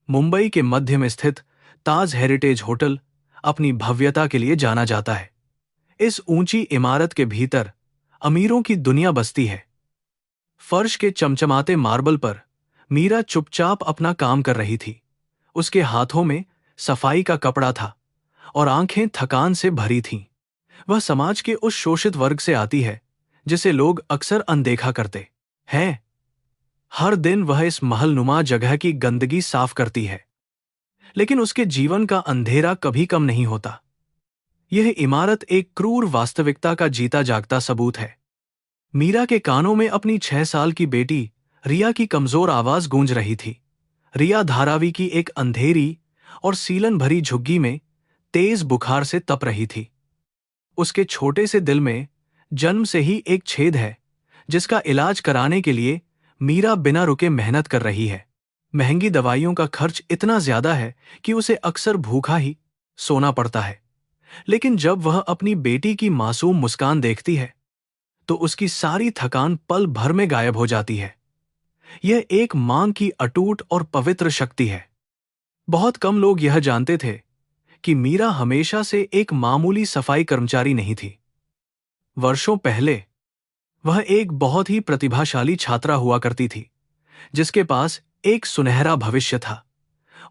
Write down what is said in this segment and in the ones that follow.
मुंबई के मध्य में स्थित ताज हेरिटेज होटल अपनी भव्यता के लिए जाना जाता है। इस ऊंची इमारत के भीतर अमीरों की दुनिया बसती है। फर्श के चमचमाते मार्बल पर मीरा चुपचाप अपना काम कर रही थी। उसके हाथों में सफाई का कपड़ा था और आंखें थकान से भरी थीं। वह समाज के उस शोषित वर्ग से आती है जिसे लोग अक्सर अनदेखा करते हैं। हर दिन वह इस महलनुमा जगह की गंदगी साफ करती है, लेकिन उसके जीवन का अंधेरा कभी कम नहीं होता। यह इमारत एक क्रूर वास्तविकता का जीता जागता सबूत है। मीरा के कानों में अपनी 6 साल की बेटी रिया की कमजोर आवाज गूंज रही थी। रिया धारावी की एक अंधेरी और सीलन भरी झुग्गी में तेज बुखार से तप रही थी। उसके छोटे से दिल में जन्म से ही एक छेद है, जिसका इलाज कराने के लिए मीरा बिना रुके मेहनत कर रही है। महंगी दवाइयों का खर्च इतना ज्यादा है कि उसे अक्सर भूखा ही सोना पड़ता है, लेकिन जब वह अपनी बेटी की मासूम मुस्कान देखती है तो उसकी सारी थकान पल भर में गायब हो जाती है। यह एक मां की अटूट और पवित्र शक्ति है। बहुत कम लोग यह जानते थे कि मीरा हमेशा से एक मामूली सफाई कर्मचारी नहीं थी। वर्षों पहले वह एक बहुत ही प्रतिभाशाली छात्रा हुआ करती थी, जिसके पास एक सुनहरा भविष्य था।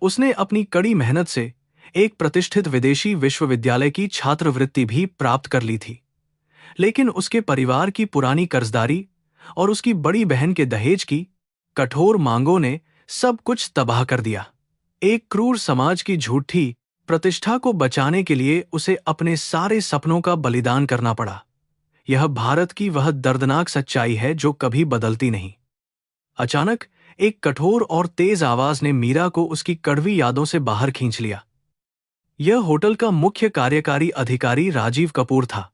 उसने अपनी कड़ी मेहनत से एक प्रतिष्ठित विदेशी विश्वविद्यालय की छात्रवृत्ति भी प्राप्त कर ली थी, लेकिन उसके परिवार की पुरानी कर्जदारी और उसकी बड़ी बहन के दहेज की कठोर मांगों ने सब कुछ तबाह कर दिया। एक क्रूर समाज की झूठी प्रतिष्ठा को बचाने के लिए उसे अपने सारे सपनों का बलिदान करना पड़ा। यह भारत की वह दर्दनाक सच्चाई है जो कभी बदलती नहीं। अचानक एक कठोर और तेज आवाज ने मीरा को उसकी कड़वी यादों से बाहर खींच लिया। यह होटल का मुख्य कार्यकारी अधिकारी राजीव कपूर था,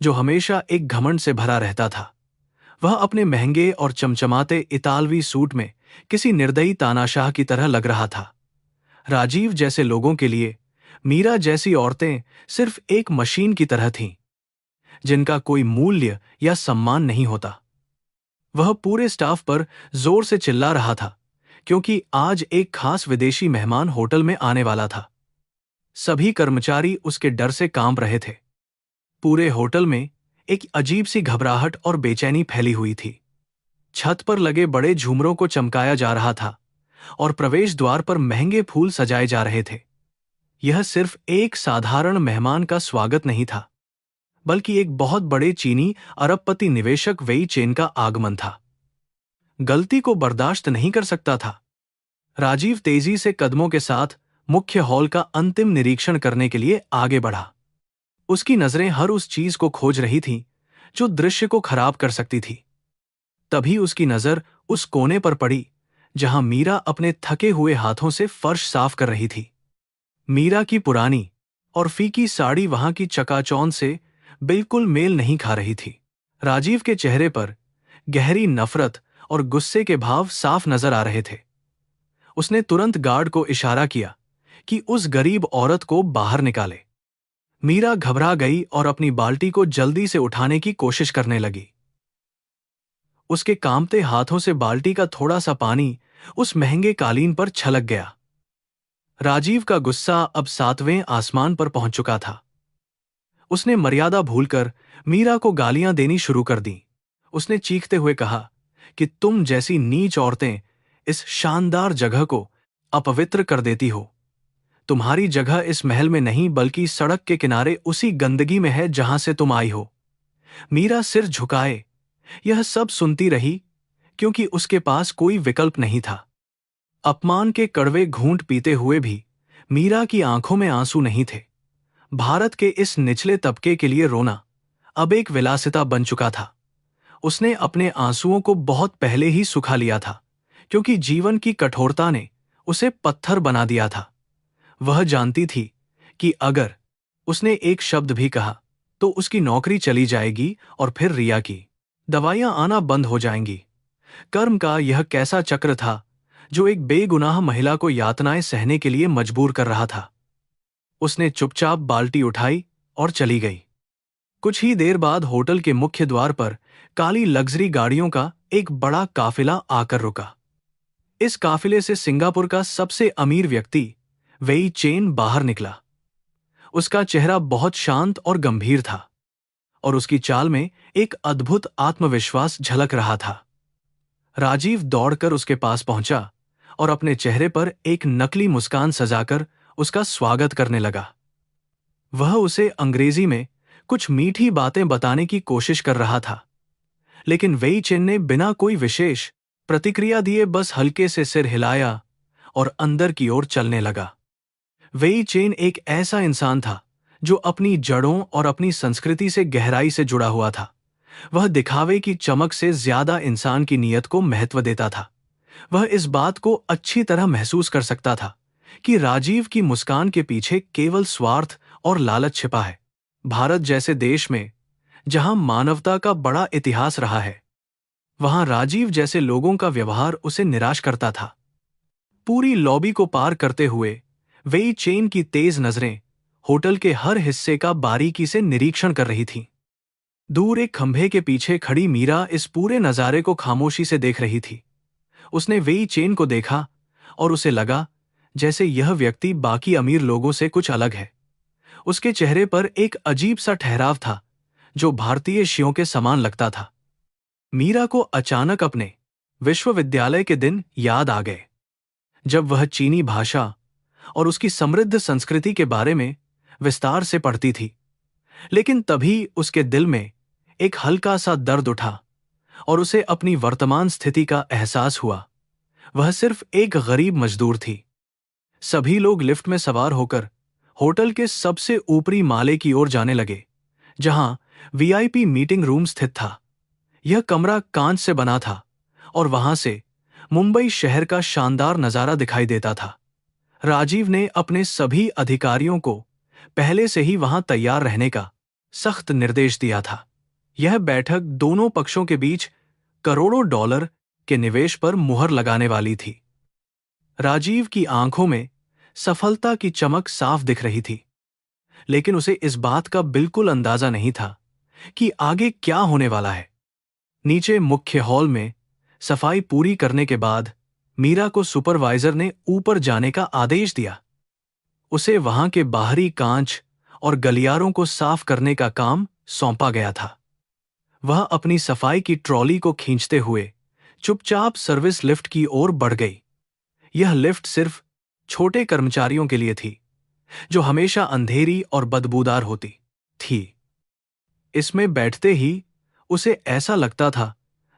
जो हमेशा एक घमंड से भरा रहता था। वह अपने महंगे और चमचमाते इतालवी सूट में किसी निर्दयी तानाशाह की तरह लग रहा था। राजीव जैसे लोगों के लिए मीरा जैसी औरतें सिर्फ एक मशीन की तरह थीं, जिनका कोई मूल्य या सम्मान नहीं होता। वह पूरे स्टाफ पर जोर से चिल्ला रहा था, क्योंकि आज एक खास विदेशी मेहमान होटल में आने वाला था। सभी कर्मचारी उसके डर से कांप रहे थे। पूरे होटल में एक अजीब सी घबराहट और बेचैनी फैली हुई थी। छत पर लगे बड़े झूमरों को चमकाया जा रहा था और प्रवेश द्वार पर महंगे फूल सजाए जा रहे थे। यह सिर्फ एक साधारण मेहमान का स्वागत नहीं था, बल्कि एक बहुत बड़े चीनी अरबपति निवेशक वेई चेन का आगमन था। गलती को बर्दाश्त नहीं कर सकता था। राजीव तेजी से कदमों के साथ मुख्य हॉल का अंतिम निरीक्षण करने के लिए आगे बढ़ा। उसकी नजरें हर उस चीज को खोज रही थीं जो दृश्य को खराब कर सकती थी। तभी उसकी नजर उस कोने पर पड़ी जहां मीरा अपने थके हुए हाथों से फर्श साफ कर रही थी। मीरा की पुरानी और फीकी साड़ी वहां की चकाचौंध से बिल्कुल मेल नहीं खा रही थी। राजीव के चेहरे पर गहरी नफरत और गुस्से के भाव साफ नजर आ रहे थे। उसने तुरंत गार्ड को इशारा किया कि उस गरीब औरत को बाहर निकाले। मीरा घबरा गई और अपनी बाल्टी को जल्दी से उठाने की कोशिश करने लगी। उसके कांपते हाथों से बाल्टी का थोड़ा सा पानी उस महंगे कालीन पर छलक गया। राजीव का गुस्सा अब 7वें आसमान पर पहुंच चुका था। उसने मर्यादा भूलकर मीरा को गालियां देनी शुरू कर दी। उसने चीखते हुए कहा कि तुम जैसी नीच औरतें इस शानदार जगह को अपवित्र कर देती हो। तुम्हारी जगह इस महल में नहीं, बल्कि सड़क के किनारे उसी गंदगी में है जहां से तुम आई हो। मीरा सिर झुकाए यह सब सुनती रही, क्योंकि उसके पास कोई विकल्प नहीं था। अपमान के कड़वे घूंट पीते हुए भी मीरा की आंखों में आंसू नहीं थे। भारत के इस निचले तबके के लिए रोना अब एक विलासिता बन चुका था। उसने अपने आंसुओं को बहुत पहले ही सुखा लिया था, क्योंकि जीवन की कठोरता ने उसे पत्थर बना दिया था। वह जानती थी कि अगर उसने एक शब्द भी कहा तो उसकी नौकरी चली जाएगी और फिर रिया की दवाइयां आना बंद हो जाएंगी। कर्म का यह कैसा चक्र था जो एक बेगुनाह महिला को यातनाएं सहने के लिए मजबूर कर रहा था। उसने चुपचाप बाल्टी उठाई और चली गई। कुछ ही देर बाद होटल के मुख्य द्वार पर काली लग्जरी गाड़ियों का एक बड़ा काफिला आकर रुका। इस काफिले से सिंगापुर का सबसे अमीर व्यक्ति वेई चेन बाहर निकला। उसका चेहरा बहुत शांत और गंभीर था और उसकी चाल में एक अद्भुत आत्मविश्वास झलक रहा था। राजीव दौड़कर उसके पास पहुंचा और अपने चेहरे पर एक नकली मुस्कान सजाकर उसका स्वागत करने लगा। वह उसे अंग्रेजी में कुछ मीठी बातें बताने की कोशिश कर रहा था, लेकिन वेई चेन ने बिना कोई विशेष प्रतिक्रिया दिए बस हल्के से सिर हिलाया और अंदर की ओर चलने लगा। वेई चेन एक ऐसा इंसान था जो अपनी जड़ों और अपनी संस्कृति से गहराई से जुड़ा हुआ था। वह दिखावे की चमक से ज्यादा इंसान की नीयत को महत्व देता था। वह इस बात को अच्छी तरह महसूस कर सकता था कि राजीव की मुस्कान के पीछे केवल स्वार्थ और लालच छिपा है। भारत जैसे देश में जहां मानवता का बड़ा इतिहास रहा है, वहां राजीव जैसे लोगों का व्यवहार उसे निराश करता था। पूरी लॉबी को पार करते हुए वेई चेन की तेज नजरें होटल के हर हिस्से का बारीकी से निरीक्षण कर रही थीं। दूर एक खंभे के पीछे खड़ी मीरा इस पूरे नजारे को खामोशी से देख रही थी। उसने वेई चेन को देखा और उसे लगा जैसे यह व्यक्ति बाकी अमीर लोगों से कुछ अलग है। उसके चेहरे पर एक अजीब सा ठहराव था जो भारतीय शियों के समान लगता था। मीरा को अचानक अपने विश्वविद्यालय के दिन याद आ गए, जब वह चीनी भाषा और उसकी समृद्ध संस्कृति के बारे में विस्तार से पढ़ती थी। लेकिन तभी उसके दिल में एक हल्का सा दर्द उठा और उसे अपनी वर्तमान स्थिति का एहसास हुआ। वह सिर्फ एक गरीब मजदूर थी। सभी लोग लिफ्ट में सवार होकर होटल के सबसे ऊपरी माले की ओर जाने लगे, जहां वीआईपी मीटिंग रूम स्थित था। यह कमरा कांच से बना था और वहां से मुंबई शहर का शानदार नजारा दिखाई देता था। राजीव ने अपने सभी अधिकारियों को पहले से ही वहां तैयार रहने का सख्त निर्देश दिया था। यह बैठक दोनों पक्षों के बीच करोड़ों डॉलर के निवेश पर मुहर लगाने वाली थी। राजीव की आंखों में सफलता की चमक साफ दिख रही थी, लेकिन उसे इस बात का बिल्कुल अंदाजा नहीं था कि आगे क्या होने वाला है। नीचे मुख्य हॉल में सफाई पूरी करने के बाद मीरा को सुपरवाइजर ने ऊपर जाने का आदेश दिया। उसे वहां के बाहरी कांच और गलियारों को साफ करने का काम सौंपा गया था। वह अपनी सफाई की ट्रॉली को खींचते हुए चुपचाप सर्विस लिफ्ट की ओर बढ़ गई। यह लिफ्ट सिर्फ छोटे कर्मचारियों के लिए थी, जो हमेशा अंधेरी और बदबूदार होती थी। इसमें बैठते ही उसे ऐसा लगता था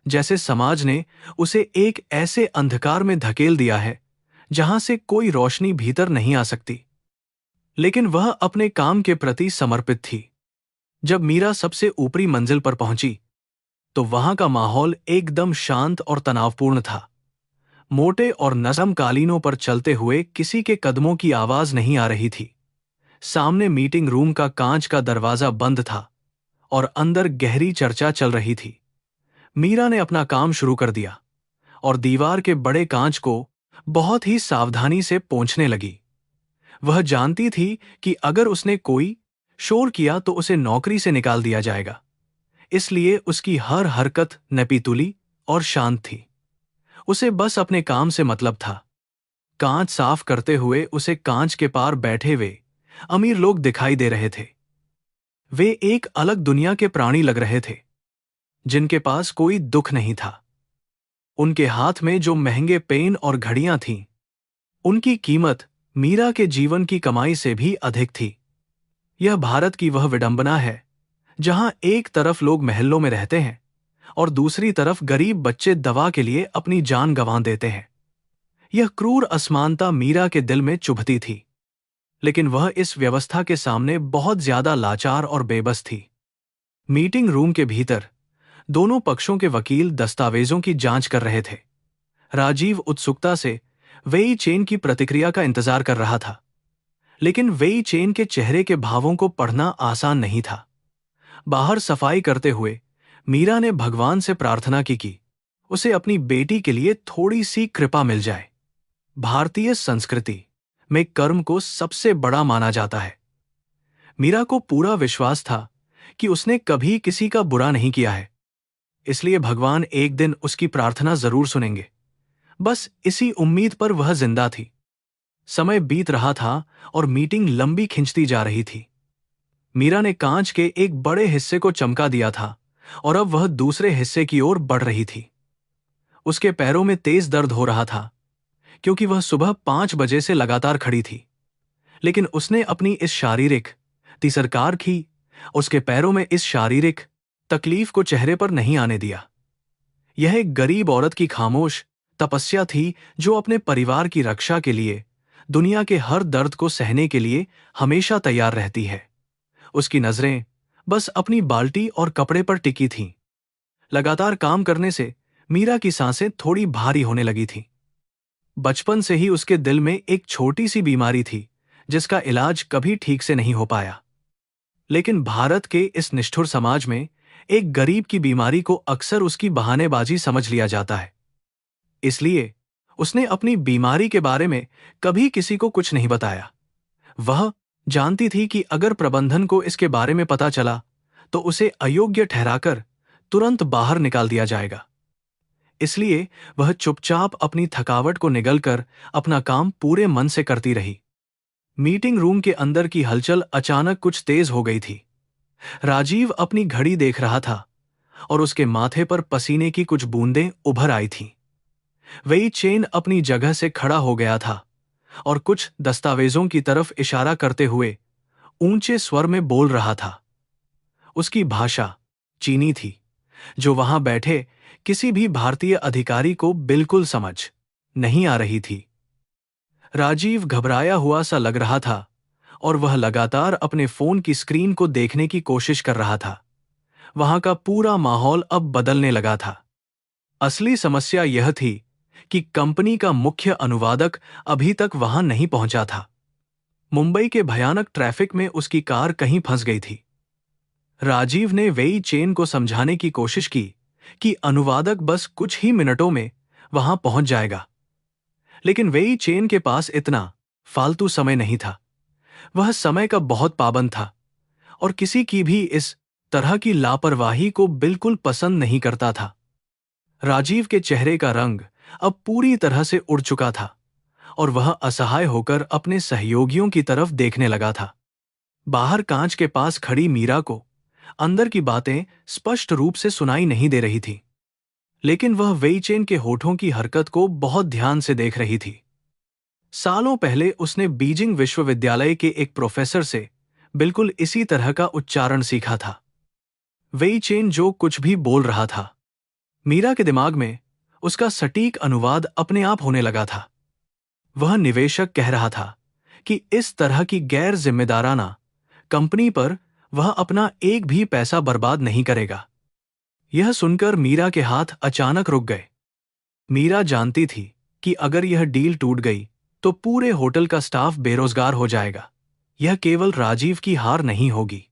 जैसे समाज ने उसे एक ऐसे अंधकार में धकेल दिया है जहां से कोई रोशनी भीतर नहीं आ सकती। लेकिन वह अपने काम के प्रति समर्पित थी। जब मीरा सबसे ऊपरी मंजिल पर पहुंची तो वहां का माहौल एकदम शांत और तनावपूर्ण था। मोटे और नरम कालीनों पर चलते हुए किसी के कदमों की आवाज नहीं आ रही थी। सामने मीटिंग रूम का कांच का दरवाजा बंद था और अंदर गहरी चर्चा चल रही थी। मीरा ने अपना काम शुरू कर दिया और दीवार के बड़े कांच को बहुत ही सावधानी से पोंछने लगी। वह जानती थी कि अगर उसने कोई शोर किया तो उसे नौकरी से निकाल दिया जाएगा, इसलिए उसकी हर हरकत नपीतुली और शांत थी। उसे बस अपने काम से मतलब था। कांच साफ करते हुए उसे कांच के पार बैठे हुए अमीर लोग दिखाई दे रहे थे। वे एक अलग दुनिया के प्राणी लग रहे थे, जिनके पास कोई दुख नहीं था। उनके हाथ में जो महंगे पेन और घड़ियां थीं, उनकी कीमत मीरा के जीवन की कमाई से भी अधिक थी। यह भारत की वह विडंबना है जहां एक तरफ लोग महलों में रहते हैं और दूसरी तरफ गरीब बच्चे दवा के लिए अपनी जान गंवा देते हैं। यह क्रूर असमानता मीरा के दिल में चुभती थी, लेकिन वह इस व्यवस्था के सामने बहुत ज्यादा लाचार और बेबस थी। मीटिंग रूम के भीतर दोनों पक्षों के वकील दस्तावेजों की जांच कर रहे थे। राजीव उत्सुकता से वेई चेन की प्रतिक्रिया का इंतजार कर रहा था, लेकिन वेई चेन के चेहरे के भावों को पढ़ना आसान नहीं था। बाहर सफाई करते हुए मीरा ने भगवान से प्रार्थना की कि उसे अपनी बेटी के लिए थोड़ी सी कृपा मिल जाए। भारतीय संस्कृति में कर्म को सबसे बड़ा माना जाता है। मीरा को पूरा विश्वास था कि उसने कभी किसी का बुरा नहीं किया है, इसलिए भगवान एक दिन उसकी प्रार्थना जरूर सुनेंगे। बस इसी उम्मीद पर वह जिंदा थी। समय बीत रहा था और मीटिंग लंबी खिंचती जा रही थी। मीरा ने कांच के एक बड़े हिस्से को चमका दिया था और अब वह दूसरे हिस्से की ओर बढ़ रही थी। उसके पैरों में तेज दर्द हो रहा था क्योंकि वह सुबह 5 बजे से लगातार खड़ी थी। लेकिन उसने अपनी इस शारीरिक ती सरकार की, उसके पैरों में इस शारीरिक तकलीफ को चेहरे पर नहीं आने दिया। यह एक गरीब औरत की खामोश तपस्या थी जो अपने परिवार की रक्षा के लिए, दुनिया के हर दर्द को सहने के लिए हमेशा तैयार रहती है। उसकी नजरें बस अपनी बाल्टी और कपड़े पर टिकी थीं। लगातार काम करने से मीरा की सांसें थोड़ी भारी होने लगी थीं। बचपन से ही उसके दिल में एक छोटी सी बीमारी थी जिसका इलाज कभी ठीक से नहीं हो पाया। लेकिन भारत के इस निष्ठुर समाज में एक गरीब की बीमारी को अक्सर उसकी बहानेबाजी समझ लिया जाता है। इसलिए उसने अपनी बीमारी के बारे में कभी किसी को कुछ नहीं बताया। वह जानती थी कि अगर प्रबंधन को इसके बारे में पता चला तो उसे अयोग्य ठहराकर तुरंत बाहर निकाल दिया जाएगा। इसलिए वह चुपचाप अपनी थकावट को निगलकर अपना काम पूरे मन से करती रही। मीटिंग रूम के अंदर की हलचल अचानक कुछ तेज हो गई थी। राजीव अपनी घड़ी देख रहा था और उसके माथे पर पसीने की कुछ बूंदें उभर आई थीं। वेई चेन अपनी जगह से खड़ा हो गया था और कुछ दस्तावेजों की तरफ इशारा करते हुए ऊंचे स्वर में बोल रहा था। उसकी भाषा चीनी थी, जो वहां बैठे किसी भी भारतीय अधिकारी को बिल्कुल समझ नहीं आ रही थी। राजीव घबराया हुआ सा लग रहा था और वह लगातार अपने फोन की स्क्रीन को देखने की कोशिश कर रहा था। वहां का पूरा माहौल अब बदलने लगा था। असली समस्या यह थी कि कंपनी का मुख्य अनुवादक अभी तक वहां नहीं पहुंचा था। मुंबई के भयानक ट्रैफिक में उसकी कार कहीं फंस गई थी। राजीव ने वेई चेन को समझाने की कोशिश की कि अनुवादक बस कुछ ही मिनटों में वहां पहुंच जाएगा, लेकिन वेई चेन के पास इतना फालतू समय नहीं था। वह समय का बहुत पाबंद था और किसी की भी इस तरह की लापरवाही को बिल्कुल पसंद नहीं करता था। राजीव के चेहरे का रंग अब पूरी तरह से उड़ चुका था और वह असहाय होकर अपने सहयोगियों की तरफ देखने लगा था। बाहर कांच के पास खड़ी मीरा को अंदर की बातें स्पष्ट रूप से सुनाई नहीं दे रही थी, लेकिन वह वेईचेन के होठों की हरकत को बहुत ध्यान से देख रही थी। सालों पहले उसने बीजिंग विश्वविद्यालय के एक प्रोफेसर से बिल्कुल इसी तरह का उच्चारण सीखा था। वेईचेन जो कुछ भी बोल रहा था, मीरा के दिमाग में उसका सटीक अनुवाद अपने आप होने लगा था। वह निवेशक कह रहा था कि इस तरह की गैर जिम्मेदाराना कंपनी पर वह अपना एक भी पैसा बर्बाद नहीं करेगा। यह सुनकर मीरा के हाथ अचानक रुक गए। मीरा जानती थी कि अगर यह डील टूट गई तो पूरे होटल का स्टाफ बेरोजगार हो जाएगा। यह केवल राजीव की हार नहीं होगी,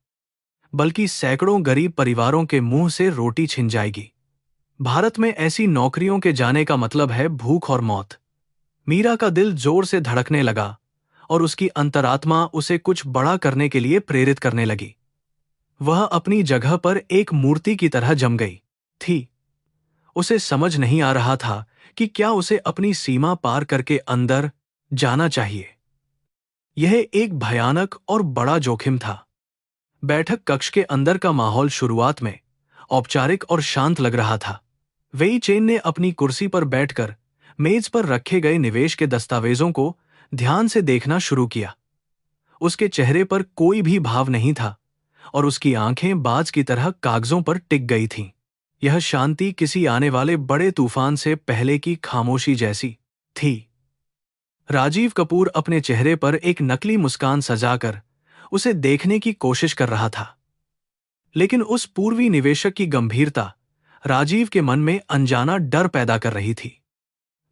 बल्कि सैकड़ों गरीब परिवारों के मुंह से रोटी छिन जाएगी। भारत में ऐसी नौकरियों के जाने का मतलब है भूख और मौत। मीरा का दिल जोर से धड़कने लगा और उसकी अंतरात्मा उसे कुछ बड़ा करने के लिए प्रेरित करने लगी। वह अपनी जगह पर एक मूर्ति की तरह जम गई थी। उसे समझ नहीं आ रहा था कि क्या उसे अपनी सीमा पार करके अंदर जाना चाहिए। यह एक भयानक और बड़ा जोखिम था। बैठक कक्ष के अंदर का माहौल शुरुआत में औपचारिक और शांत लग रहा था। वेई चेन ने अपनी कुर्सी पर बैठकर मेज पर रखे गए निवेश के दस्तावेजों को ध्यान से देखना शुरू किया। उसके चेहरे पर कोई भी भाव नहीं था और उसकी आंखें बाज की तरह कागजों पर टिक गई थीं। यह शांति किसी आने वाले बड़े तूफान से पहले की खामोशी जैसी थी। राजीव कपूर अपने चेहरे पर एक नकली मुस्कान सजाकर उसे देखने की कोशिश कर रहा था, लेकिन उस पूर्वी निवेशक की गंभीरता राजीव के मन में अनजाना डर पैदा कर रही थी।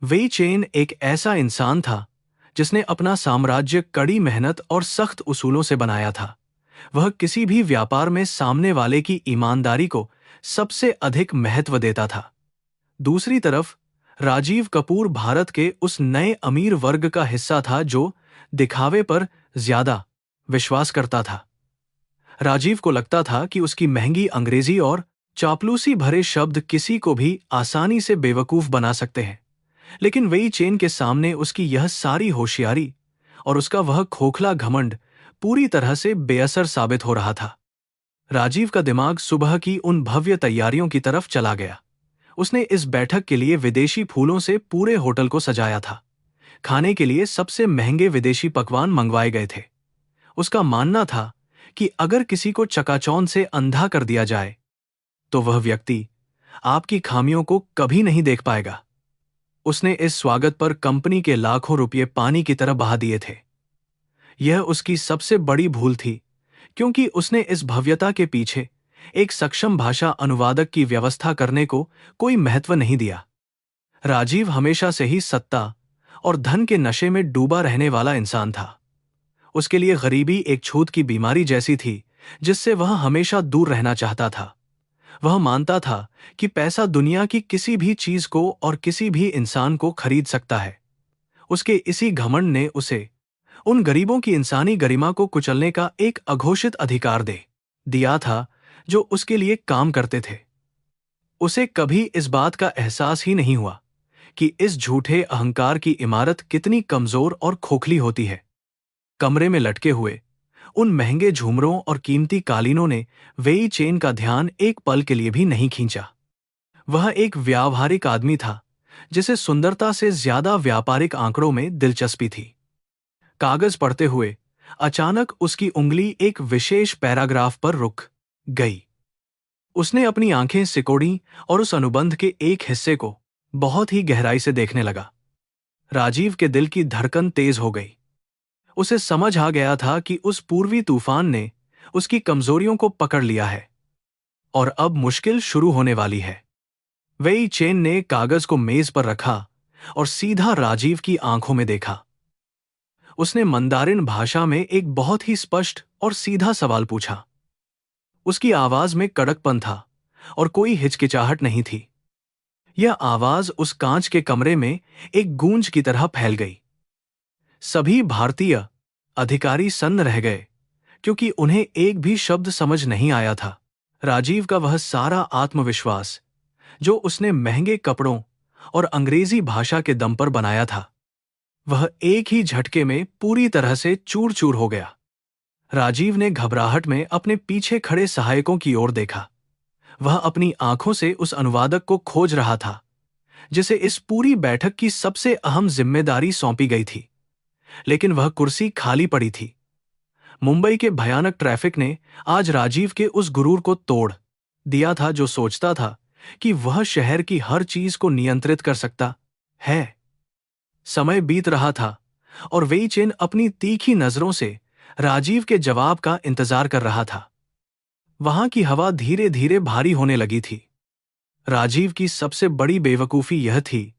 वेई चेन एक ऐसा इंसान था जिसने अपना साम्राज्य कड़ी मेहनत और सख्त उसूलों से बनाया था। वह किसी भी व्यापार में सामने वाले की ईमानदारी को सबसे अधिक महत्व देता था। दूसरी तरफ राजीव कपूर भारत के उस नए अमीर वर्ग का हिस्सा था जो दिखावे पर ज्यादा विश्वास करता था। राजीव को लगता था कि उसकी महंगी अंग्रेजी और चापलूसी भरे शब्द किसी को भी आसानी से बेवकूफ बना सकते हैं, लेकिन वेई चेन के सामने उसकी यह सारी होशियारी और उसका वह खोखला घमंड पूरी तरह से बेअसर साबित हो रहा था। राजीव का दिमाग सुबह की उन भव्य तैयारियों की तरफ चला गया। उसने इस बैठक के लिए विदेशी फूलों से पूरे होटल को सजाया था। खाने के लिए सबसे महंगे विदेशी पकवान मंगवाए गए थे। उसका मानना था कि अगर किसी को चकाचौंध से अंधा कर दिया जाए तो वह व्यक्ति आपकी खामियों को कभी नहीं देख पाएगा। उसने इस स्वागत पर कंपनी के लाखों रुपये पानी की तरह बहा दिए थे। यह उसकी सबसे बड़ी भूल थी, क्योंकि उसने इस भव्यता के पीछे एक सक्षम भाषा अनुवादक की व्यवस्था करने को कोई महत्व नहीं दिया। राजीव हमेशा से ही सत्ता और धन के नशे में डूबा रहने वाला इंसान था। उसके लिए गरीबी एक छूत की बीमारी जैसी थी, जिससे वह हमेशा दूर रहना चाहता था। वह मानता था कि पैसा दुनिया की किसी भी चीज को और किसी भी इंसान को खरीद सकता है। उसके इसी घमंड ने उसे उन गरीबों की इंसानी गरिमा को कुचलने का एक अघोषित अधिकार दे दिया था जो उसके लिए काम करते थे। उसे कभी इस बात का एहसास ही नहीं हुआ कि इस झूठे अहंकार की इमारत कितनी कमजोर और खोखली होती है। कमरे में लटके हुए उन महंगे झूमरों और कीमती कालीनों ने वेई चेन का ध्यान एक पल के लिए भी नहीं खींचा। वह एक व्यावहारिक आदमी था, जिसे सुंदरता से ज्यादा व्यापारिक आंकड़ों में दिलचस्पी थी। कागज पढ़ते हुए अचानक उसकी उंगली एक विशेष पैराग्राफ पर रुक गई। उसने अपनी आंखें सिकोड़ी और उस अनुबंध के एक हिस्से को बहुत ही गहराई से देखने लगा। राजीव के दिल की धड़कन तेज हो गई। उसे समझ आ गया था कि उस पूर्वी तूफान ने उसकी कमजोरियों को पकड़ लिया है और अब मुश्किल शुरू होने वाली है। वेई चेन ने कागज को मेज पर रखा और सीधा राजीव की आंखों में देखा। उसने मंदारिन भाषा में एक बहुत ही स्पष्ट और सीधा सवाल पूछा। उसकी आवाज में कड़कपन था और कोई हिचकिचाहट नहीं थी। यह आवाज उस कांच के कमरे में एक गूंज की तरह फैल गई। सभी भारतीय अधिकारी सन्न रह गए, क्योंकि उन्हें एक भी शब्द समझ नहीं आया था। राजीव का वह सारा आत्मविश्वास, जो उसने महंगे कपड़ों और अंग्रेजी भाषा के दम पर बनाया था, वह एक ही झटके में पूरी तरह से चूर चूर हो गया। राजीव ने घबराहट में अपने पीछे खड़े सहायकों की ओर देखा। वह अपनी आंखों से उस अनुवादक को खोज रहा था, जिसे इस पूरी बैठक की सबसे अहम जिम्मेदारी सौंपी गई थी, लेकिन वह कुर्सी खाली पड़ी थी। मुंबई के भयानक ट्रैफिक ने आज राजीव के उस गुरूर को तोड़ दिया था, जो सोचता था कि वह शहर की हर चीज को नियंत्रित कर सकता है। समय बीत रहा था और वेई चेन अपनी तीखी नजरों से राजीव के जवाब का इंतजार कर रहा था। वहां की हवा धीरे धीरे भारी होने लगी थी। राजीव की सबसे बड़ी बेवकूफी यह थी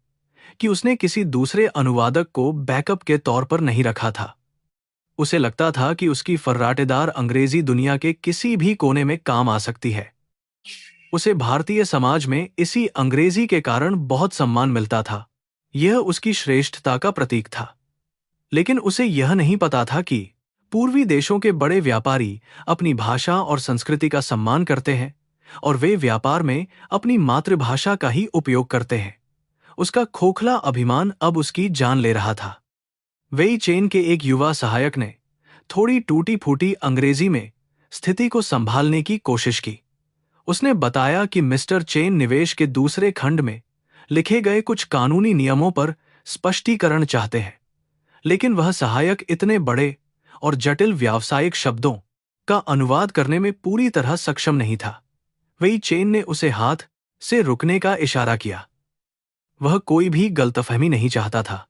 कि उसने किसी दूसरे अनुवादक को बैकअप के तौर पर नहीं रखा था। उसे लगता था कि उसकी फर्राटेदार अंग्रेजी दुनिया के किसी भी कोने में काम आ सकती है। उसे भारतीय समाज में इसी अंग्रेजी के कारण बहुत सम्मान मिलता था। यह उसकी श्रेष्ठता का प्रतीक था। लेकिन उसे यह नहीं पता था कि पूर्वी देशों के बड़े व्यापारी अपनी भाषा और संस्कृति का सम्मान करते हैं और वे व्यापार में अपनी मातृभाषा का ही उपयोग करते हैं। उसका खोखला अभिमान अब उसकी जान ले रहा था। वेई चेन के एक युवा सहायक ने थोड़ी टूटी फूटी अंग्रेजी में स्थिति को संभालने की कोशिश की। उसने बताया कि मिस्टर चेन निवेश के दूसरे खंड में लिखे गए कुछ कानूनी नियमों पर स्पष्टीकरण चाहते हैं, लेकिन वह सहायक इतने बड़े और जटिल व्यावसायिक शब्दों का अनुवाद करने में पूरी तरह सक्षम नहीं था। वेई चेन ने उसे हाथ से रुकने का इशारा किया। वह कोई भी गलतफहमी नहीं चाहता था।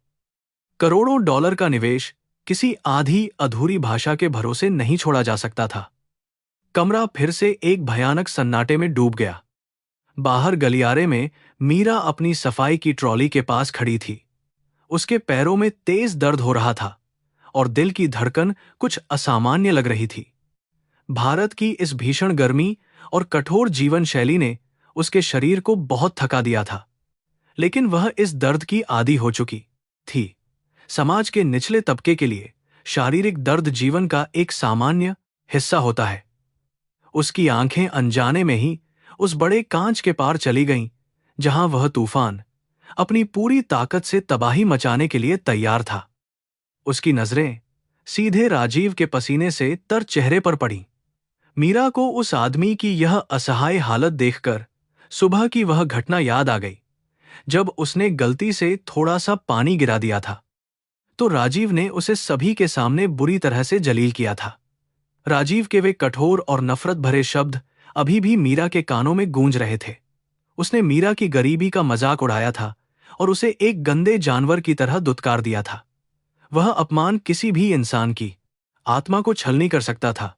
करोड़ों डॉलर का निवेश किसी आधी अधूरी भाषा के भरोसे नहीं छोड़ा जा सकता था। कमरा फिर से एक भयानक सन्नाटे में डूब गया। बाहर गलियारे में मीरा अपनी सफाई की ट्रॉली के पास खड़ी थी। उसके पैरों में तेज दर्द हो रहा था और दिल की धड़कन कुछ असामान्य लग रही थी। भारत की इस भीषण गर्मी और कठोर जीवन शैली ने उसके शरीर को बहुत थका दिया था, लेकिन वह इस दर्द की आदी हो चुकी थी। समाज के निचले तबके के लिए शारीरिक दर्द जीवन का एक सामान्य हिस्सा होता है। उसकी आंखें अनजाने में ही उस बड़े कांच के पार चली गईं, जहां वह तूफान अपनी पूरी ताकत से तबाही मचाने के लिए तैयार था। उसकी नजरें सीधे राजीव के पसीने से तर चेहरे पर पड़ी। मीरा को उस आदमी की यह असहाय हालत देखकर सुबह की वह घटना याद आ गई, जब उसने गलती से थोड़ा सा पानी गिरा दिया था तो राजीव ने उसे सभी के सामने बुरी तरह से जलील किया था। राजीव के वे कठोर और नफरत भरे शब्द अभी भी मीरा के कानों में गूंज रहे थे। उसने मीरा की गरीबी का मजाक उड़ाया था और उसे एक गंदे जानवर की तरह दुत्कार दिया था। वह अपमान किसी भी इंसान की आत्मा को छलनी कर सकता था।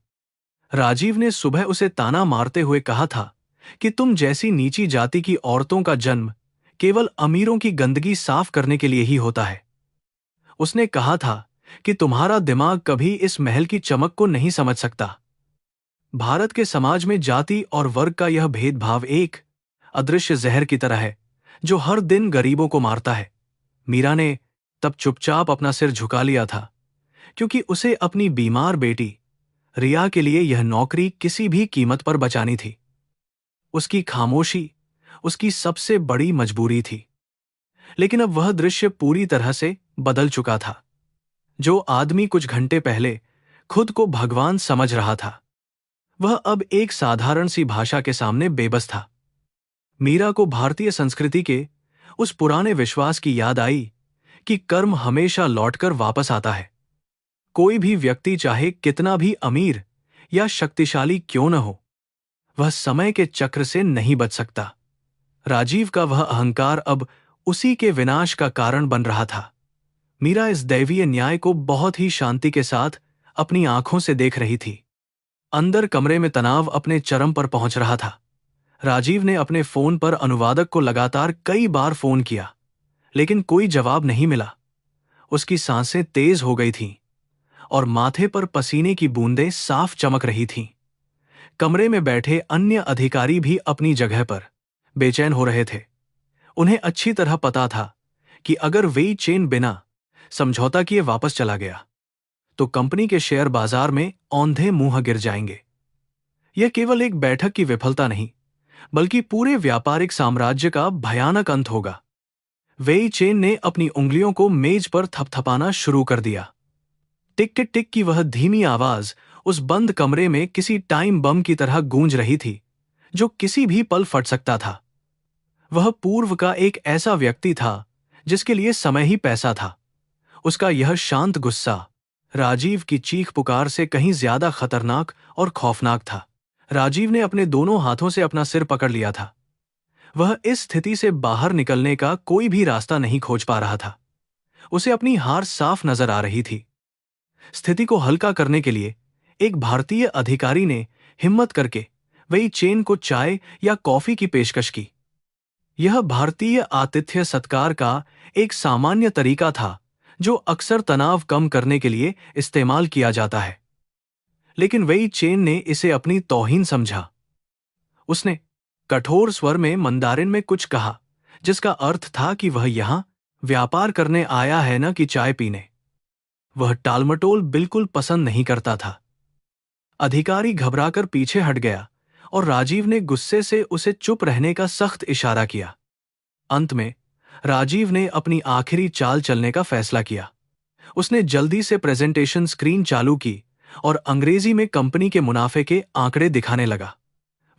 राजीव ने सुबह उसे ताना मारते हुए कहा था कि तुम जैसी नीची जाति की औरतों का जन्म केवल अमीरों की गंदगी साफ करने के लिए ही होता है। उसने कहा था कि तुम्हारा दिमाग कभी इस महल की चमक को नहीं समझ सकता। भारत के समाज में जाति और वर्ग का यह भेदभाव एक अदृश्य जहर की तरह है जो हर दिन गरीबों को मारता है। मीरा ने तब चुपचाप अपना सिर झुका लिया था, क्योंकि उसे अपनी बीमार बेटी रिया के लिए यह नौकरी किसी भी कीमत पर बचानी थी। उसकी खामोशी उसकी सबसे बड़ी मजबूरी थी। लेकिन अब वह दृश्य पूरी तरह से बदल चुका था। जो आदमी कुछ घंटे पहले खुद को भगवान समझ रहा था, वह अब एक साधारण सी भाषा के सामने बेबस था। मीरा को भारतीय संस्कृति के उस पुराने विश्वास की याद आई कि कर्म हमेशा लौटकर वापस आता है। कोई भी व्यक्ति चाहे कितना भी अमीर या शक्तिशाली क्यों न हो, वह समय के चक्र से नहीं बच सकता। राजीव का वह अहंकार अब उसी के विनाश का कारण बन रहा था। मीरा इस दैवीय न्याय को बहुत ही शांति के साथ अपनी आंखों से देख रही थी। अंदर कमरे में तनाव अपने चरम पर पहुंच रहा था। राजीव ने अपने फोन पर अनुवादक को लगातार कई बार फोन किया, लेकिन कोई जवाब नहीं मिला। उसकी सांसें तेज हो गई थीं और माथे पर पसीने की बूंदें साफ चमक रही थीं। कमरे में बैठे अन्य अधिकारी भी अपनी जगह पर बेचैन हो रहे थे। उन्हें अच्छी तरह पता था कि अगर वेई चेन बिना समझौता किए वापस चला गया तो कंपनी के शेयर बाजार में औंधे मुंह गिर जाएंगे। यह केवल एक बैठक की विफलता नहीं, बल्कि पूरे व्यापारिक साम्राज्य का भयानक अंत होगा। वेई चेन ने अपनी उंगलियों को मेज पर थपथपाना शुरू कर दिया। टिक टिक टिक की वह धीमी आवाज उस बंद कमरे में किसी टाइम बम की तरह गूंज रही थी, जो किसी भी पल फट सकता था। वह पूर्व का एक ऐसा व्यक्ति था जिसके लिए समय ही पैसा था। उसका यह शांत गुस्सा राजीव की चीख पुकार से कहीं ज्यादा खतरनाक और खौफनाक था। राजीव ने अपने दोनों हाथों से अपना सिर पकड़ लिया था। वह इस स्थिति से बाहर निकलने का कोई भी रास्ता नहीं खोज पा रहा था। उसे अपनी हार साफ नजर आ रही थी। स्थिति को हल्का करने के लिए एक भारतीय अधिकारी ने हिम्मत करके वेई चेन को चाय या कॉफी की पेशकश की। यह भारतीय आतिथ्य सत्कार का एक सामान्य तरीका था जो अक्सर तनाव कम करने के लिए इस्तेमाल किया जाता है, लेकिन वेई चेन ने इसे अपनी तौहीन समझा। उसने कठोर स्वर में मंदारिन में कुछ कहा, जिसका अर्थ था कि वह यहां व्यापार करने आया है न कि चाय पीने। वह टालमटोल बिल्कुल पसंद नहीं करता था। अधिकारी घबराकर पीछे हट गया और राजीव ने गुस्से से उसे चुप रहने का सख्त इशारा किया। अंत में राजीव ने अपनी आखिरी चाल चलने का फैसला किया। उसने जल्दी से प्रेजेंटेशन स्क्रीन चालू की और अंग्रेजी में कंपनी के मुनाफे के आंकड़े दिखाने लगा।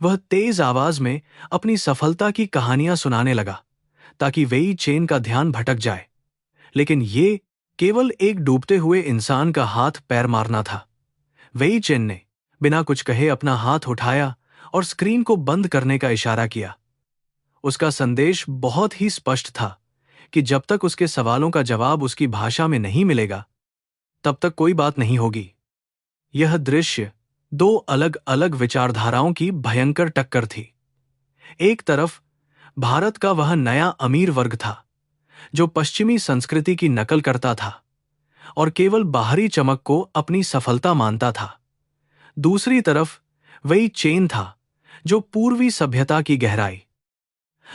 वह तेज आवाज में अपनी सफलता की कहानियां सुनाने लगा ताकि वेई चेन का ध्यान भटक जाए, लेकिन ये केवल एक डूबते हुए इंसान का हाथ पैर मारना था। वेई चेन ने बिना कुछ कहे अपना हाथ उठाया और स्क्रीन को बंद करने का इशारा किया। उसका संदेश बहुत ही स्पष्ट था कि जब तक उसके सवालों का जवाब उसकी भाषा में नहीं मिलेगा, तब तक कोई बात नहीं होगी। यह दृश्य दो अलग अलग विचारधाराओं की भयंकर टक्कर थी। एक तरफ भारत का वह नया अमीर वर्ग था जो पश्चिमी संस्कृति की नकल करता था और केवल बाहरी चमक को अपनी सफलता मानता था। दूसरी तरफ वेई चेन था जो पूर्वी सभ्यता की गहराई,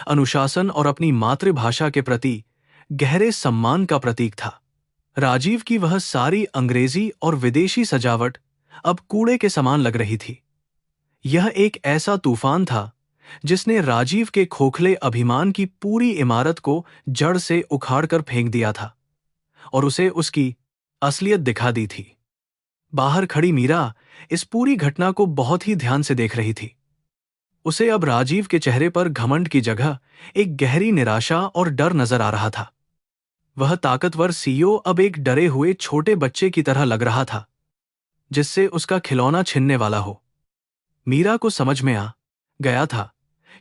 अनुशासन और अपनी मातृभाषा के प्रति गहरे सम्मान का प्रतीक था। राजीव की वह सारी अंग्रेजी और विदेशी सजावट अब कूड़े के समान लग रही थी। यह एक ऐसा तूफान था जिसने राजीव के खोखले अभिमान की पूरी इमारत को जड़ से उखाड़कर फेंक दिया था और उसे उसकी असलियत दिखा दी थी। बाहर खड़ी मीरा इस पूरी घटना को बहुत ही ध्यान से देख रही थी। उसे अब राजीव के चेहरे पर घमंड की जगह एक गहरी निराशा और डर नजर आ रहा था। वह ताकतवर सीईओ अब एक डरे हुए छोटे बच्चे की तरह लग रहा था, जिससे उसका खिलौना छिनने वाला हो। मीरा को समझ में आ गया था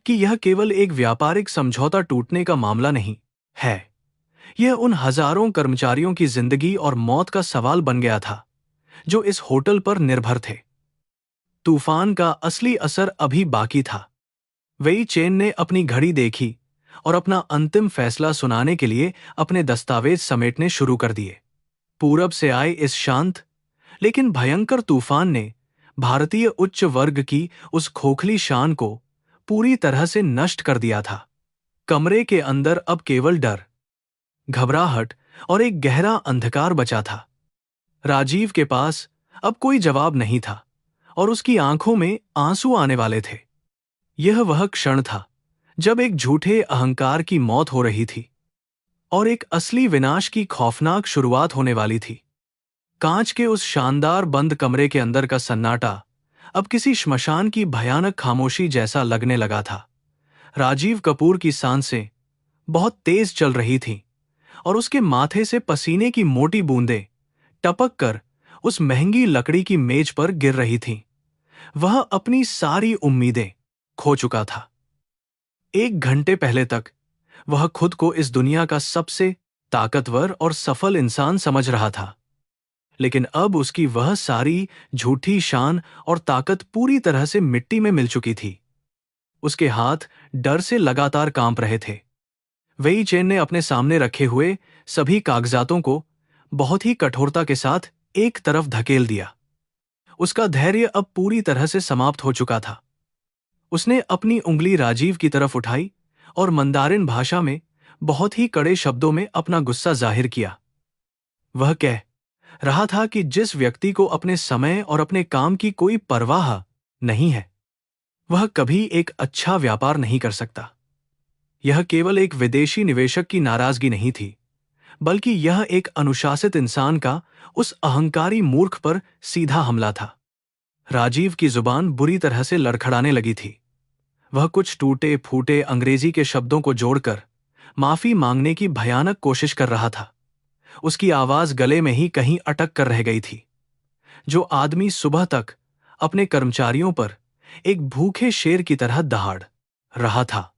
कि यह केवल एक व्यापारिक समझौता टूटने का मामला नहीं है, यह उन हजारों कर्मचारियों की जिंदगी और मौत का सवाल बन गया था जो इस होटल पर निर्भर थे। तूफान का असली असर अभी बाकी था। वेई चेन ने अपनी घड़ी देखी और अपना अंतिम फैसला सुनाने के लिए अपने दस्तावेज समेटने शुरू कर दिए। पूरब से आए इस शांत लेकिन भयंकर तूफान ने भारतीय उच्च वर्ग की उस खोखली शान को पूरी तरह से नष्ट कर दिया था। कमरे के अंदर अब केवल डर, घबराहट और एक गहरा अंधकार बचा था। राजीव के पास अब कोई जवाब नहीं था और उसकी आंखों में आंसू आने वाले थे। यह वह क्षण था जब एक झूठे अहंकार की मौत हो रही थी और एक असली विनाश की खौफनाक शुरुआत होने वाली थी। कांच के उस शानदार बंद कमरे के अंदर का सन्नाटा अब किसी श्मशान की भयानक खामोशी जैसा लगने लगा था। राजीव कपूर की सांसें बहुत तेज चल रही थीं और उसके माथे से पसीने की मोटी बूंदें टपक कर उस महंगी लकड़ी की मेज पर गिर रही थीं। वह अपनी सारी उम्मीदें खो चुका था। 1 घंटे पहले तक वह खुद को इस दुनिया का सबसे ताकतवर और सफल इंसान समझ रहा था, लेकिन अब उसकी वह सारी झूठी शान और ताकत पूरी तरह से मिट्टी में मिल चुकी थी। उसके हाथ डर से लगातार कांप रहे थे। वेई चेन ने अपने सामने रखे हुए सभी कागजातों को बहुत ही कठोरता के साथ एक तरफ धकेल दिया। उसका धैर्य अब पूरी तरह से समाप्त हो चुका था। उसने अपनी उंगली राजीव की तरफ उठाई और मंदारिन भाषा में बहुत ही कड़े शब्दों में अपना गुस्सा जाहिर किया। वह कह रहा था कि जिस व्यक्ति को अपने समय और अपने काम की कोई परवाह नहीं है, वह कभी एक अच्छा व्यापार नहीं कर सकता। यह केवल एक विदेशी निवेशक की नाराजगी नहीं थी, बल्कि यह एक अनुशासित इंसान का उस अहंकारी मूर्ख पर सीधा हमला था। राजीव की जुबान बुरी तरह से लड़खड़ाने लगी थी। वह कुछ टूटे फूटे अंग्रेजी के शब्दों को जोड़कर माफी मांगने की भयानक कोशिश कर रहा था। उसकी आवाज गले में ही कहीं अटक कर रह गई थी। जो आदमी सुबह तक अपने कर्मचारियों पर एक भूखे शेर की तरह दहाड़ रहा था,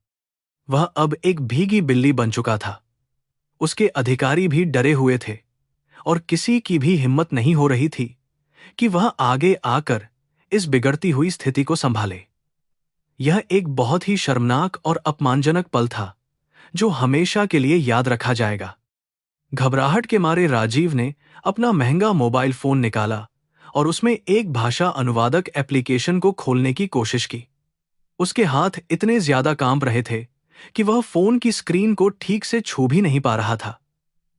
वह अब एक भीगी बिल्ली बन चुका था। उसके अधिकारी भी डरे हुए थे और किसी की भी हिम्मत नहीं हो रही थी कि वह आगे आकर इस बिगड़ती हुई स्थिति को संभाले। यह एक बहुत ही शर्मनाक और अपमानजनक पल था जो हमेशा के लिए याद रखा जाएगा। घबराहट के मारे राजीव ने अपना महंगा मोबाइल फोन निकाला और उसमें एक भाषा अनुवादक एप्लीकेशन को खोलने की कोशिश की। उसके हाथ इतने ज्यादा कांप रहे थे कि वह फोन की स्क्रीन को ठीक से छू भी नहीं पा रहा था।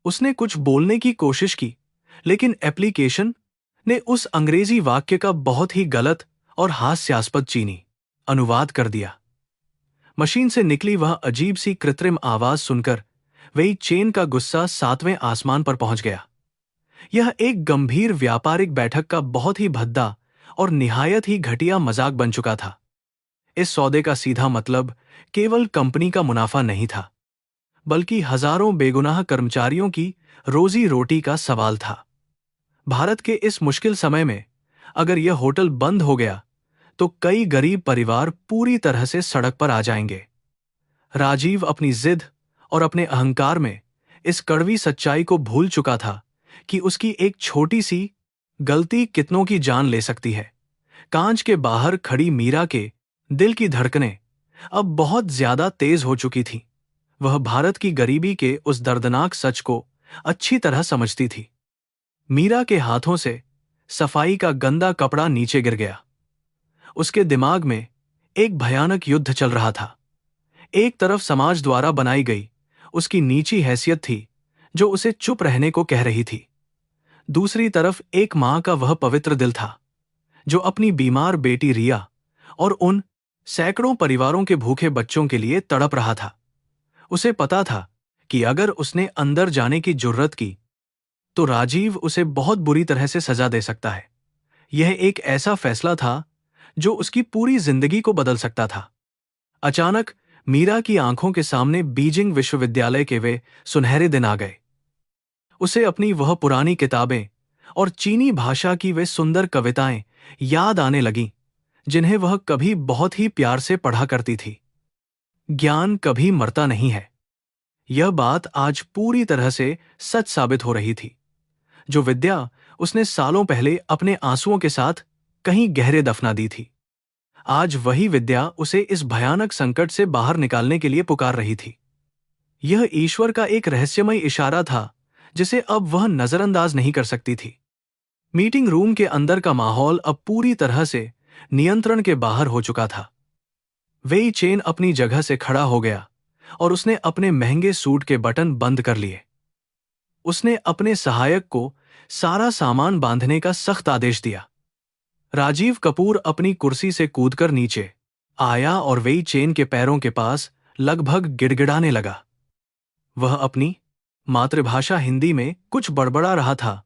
उसने कुछ बोलने की कोशिश की, लेकिन एप्लीकेशन ने उस अंग्रेजी वाक्य का बहुत ही गलत और हास्यास्पद चीनी अनुवाद कर दिया। मशीन से निकली वह अजीब सी कृत्रिम आवाज सुनकर वेई चेन का गुस्सा 7वें आसमान पर पहुंच गया। यह एक गंभीर व्यापारिक बैठक का बहुत ही भद्दा और निहायत ही घटिया मजाक बन चुका था। इस सौदे का सीधा मतलब केवल कंपनी का मुनाफा नहीं था, बल्कि हजारों बेगुनाह कर्मचारियों की रोजी रोटी का सवाल था। भारत के इस मुश्किल समय में अगर यह होटल बंद हो गया तो कई गरीब परिवार पूरी तरह से सड़क पर आ जाएंगे। राजीव अपनी जिद और अपने अहंकार में इस कड़वी सच्चाई को भूल चुका था कि उसकी एक छोटी सी गलती कितनों की जान ले सकती है। कांच के बाहर खड़ी मीरा के दिल की धड़कनें अब बहुत ज्यादा तेज हो चुकी थीं। वह भारत की गरीबी के उस दर्दनाक सच को अच्छी तरह समझती थी। मीरा के हाथों से सफाई का गंदा कपड़ा नीचे गिर गया। उसके दिमाग में एक भयानक युद्ध चल रहा था। एक तरफ समाज द्वारा बनाई गई उसकी नीची हैसियत थी जो उसे चुप रहने को कह रही थी। दूसरी तरफ एक मां का वह पवित्र दिल था जो अपनी बीमार बेटी रिया और उन सैकड़ों परिवारों के भूखे बच्चों के लिए तड़प रहा था। उसे पता था कि अगर उसने अंदर जाने की जुर्रत की तो राजीव उसे बहुत बुरी तरह से सजा दे सकता है। यह एक ऐसा फैसला था जो उसकी पूरी जिंदगी को बदल सकता था। अचानक मीरा की आंखों के सामने बीजिंग विश्वविद्यालय के वे सुनहरे दिन आ गए। उसे अपनी वह पुरानी किताबें और चीनी भाषा की वे सुंदर कविताएं याद आने लगीं, जिन्हें वह कभी बहुत ही प्यार से पढ़ा करती थी। ज्ञान कभी मरता नहीं है, यह बात आज पूरी तरह से सच साबित हो रही थी। जो विद्या उसने सालों पहले अपने आंसुओं के साथ कहीं गहरे दफना दी थी, आज वही विद्या उसे इस भयानक संकट से बाहर निकालने के लिए पुकार रही थी। यह ईश्वर का एक रहस्यमय इशारा था जिसे अब वह नजरअंदाज नहीं कर सकती थी। मीटिंग रूम के अंदर का माहौल अब पूरी तरह से नियंत्रण के बाहर हो चुका था। वेई चेन अपनी जगह से खड़ा हो गया और उसने अपने महंगे सूट के बटन बंद कर लिए। उसने अपने सहायक को सारा सामान बांधने का सख्त आदेश दिया। राजीव कपूर अपनी कुर्सी से कूदकर नीचे आया और वेई चेन के पैरों के पास लगभग गिड़गिड़ाने लगा। वह अपनी मातृभाषा हिंदी में कुछ बड़बड़ा रहा था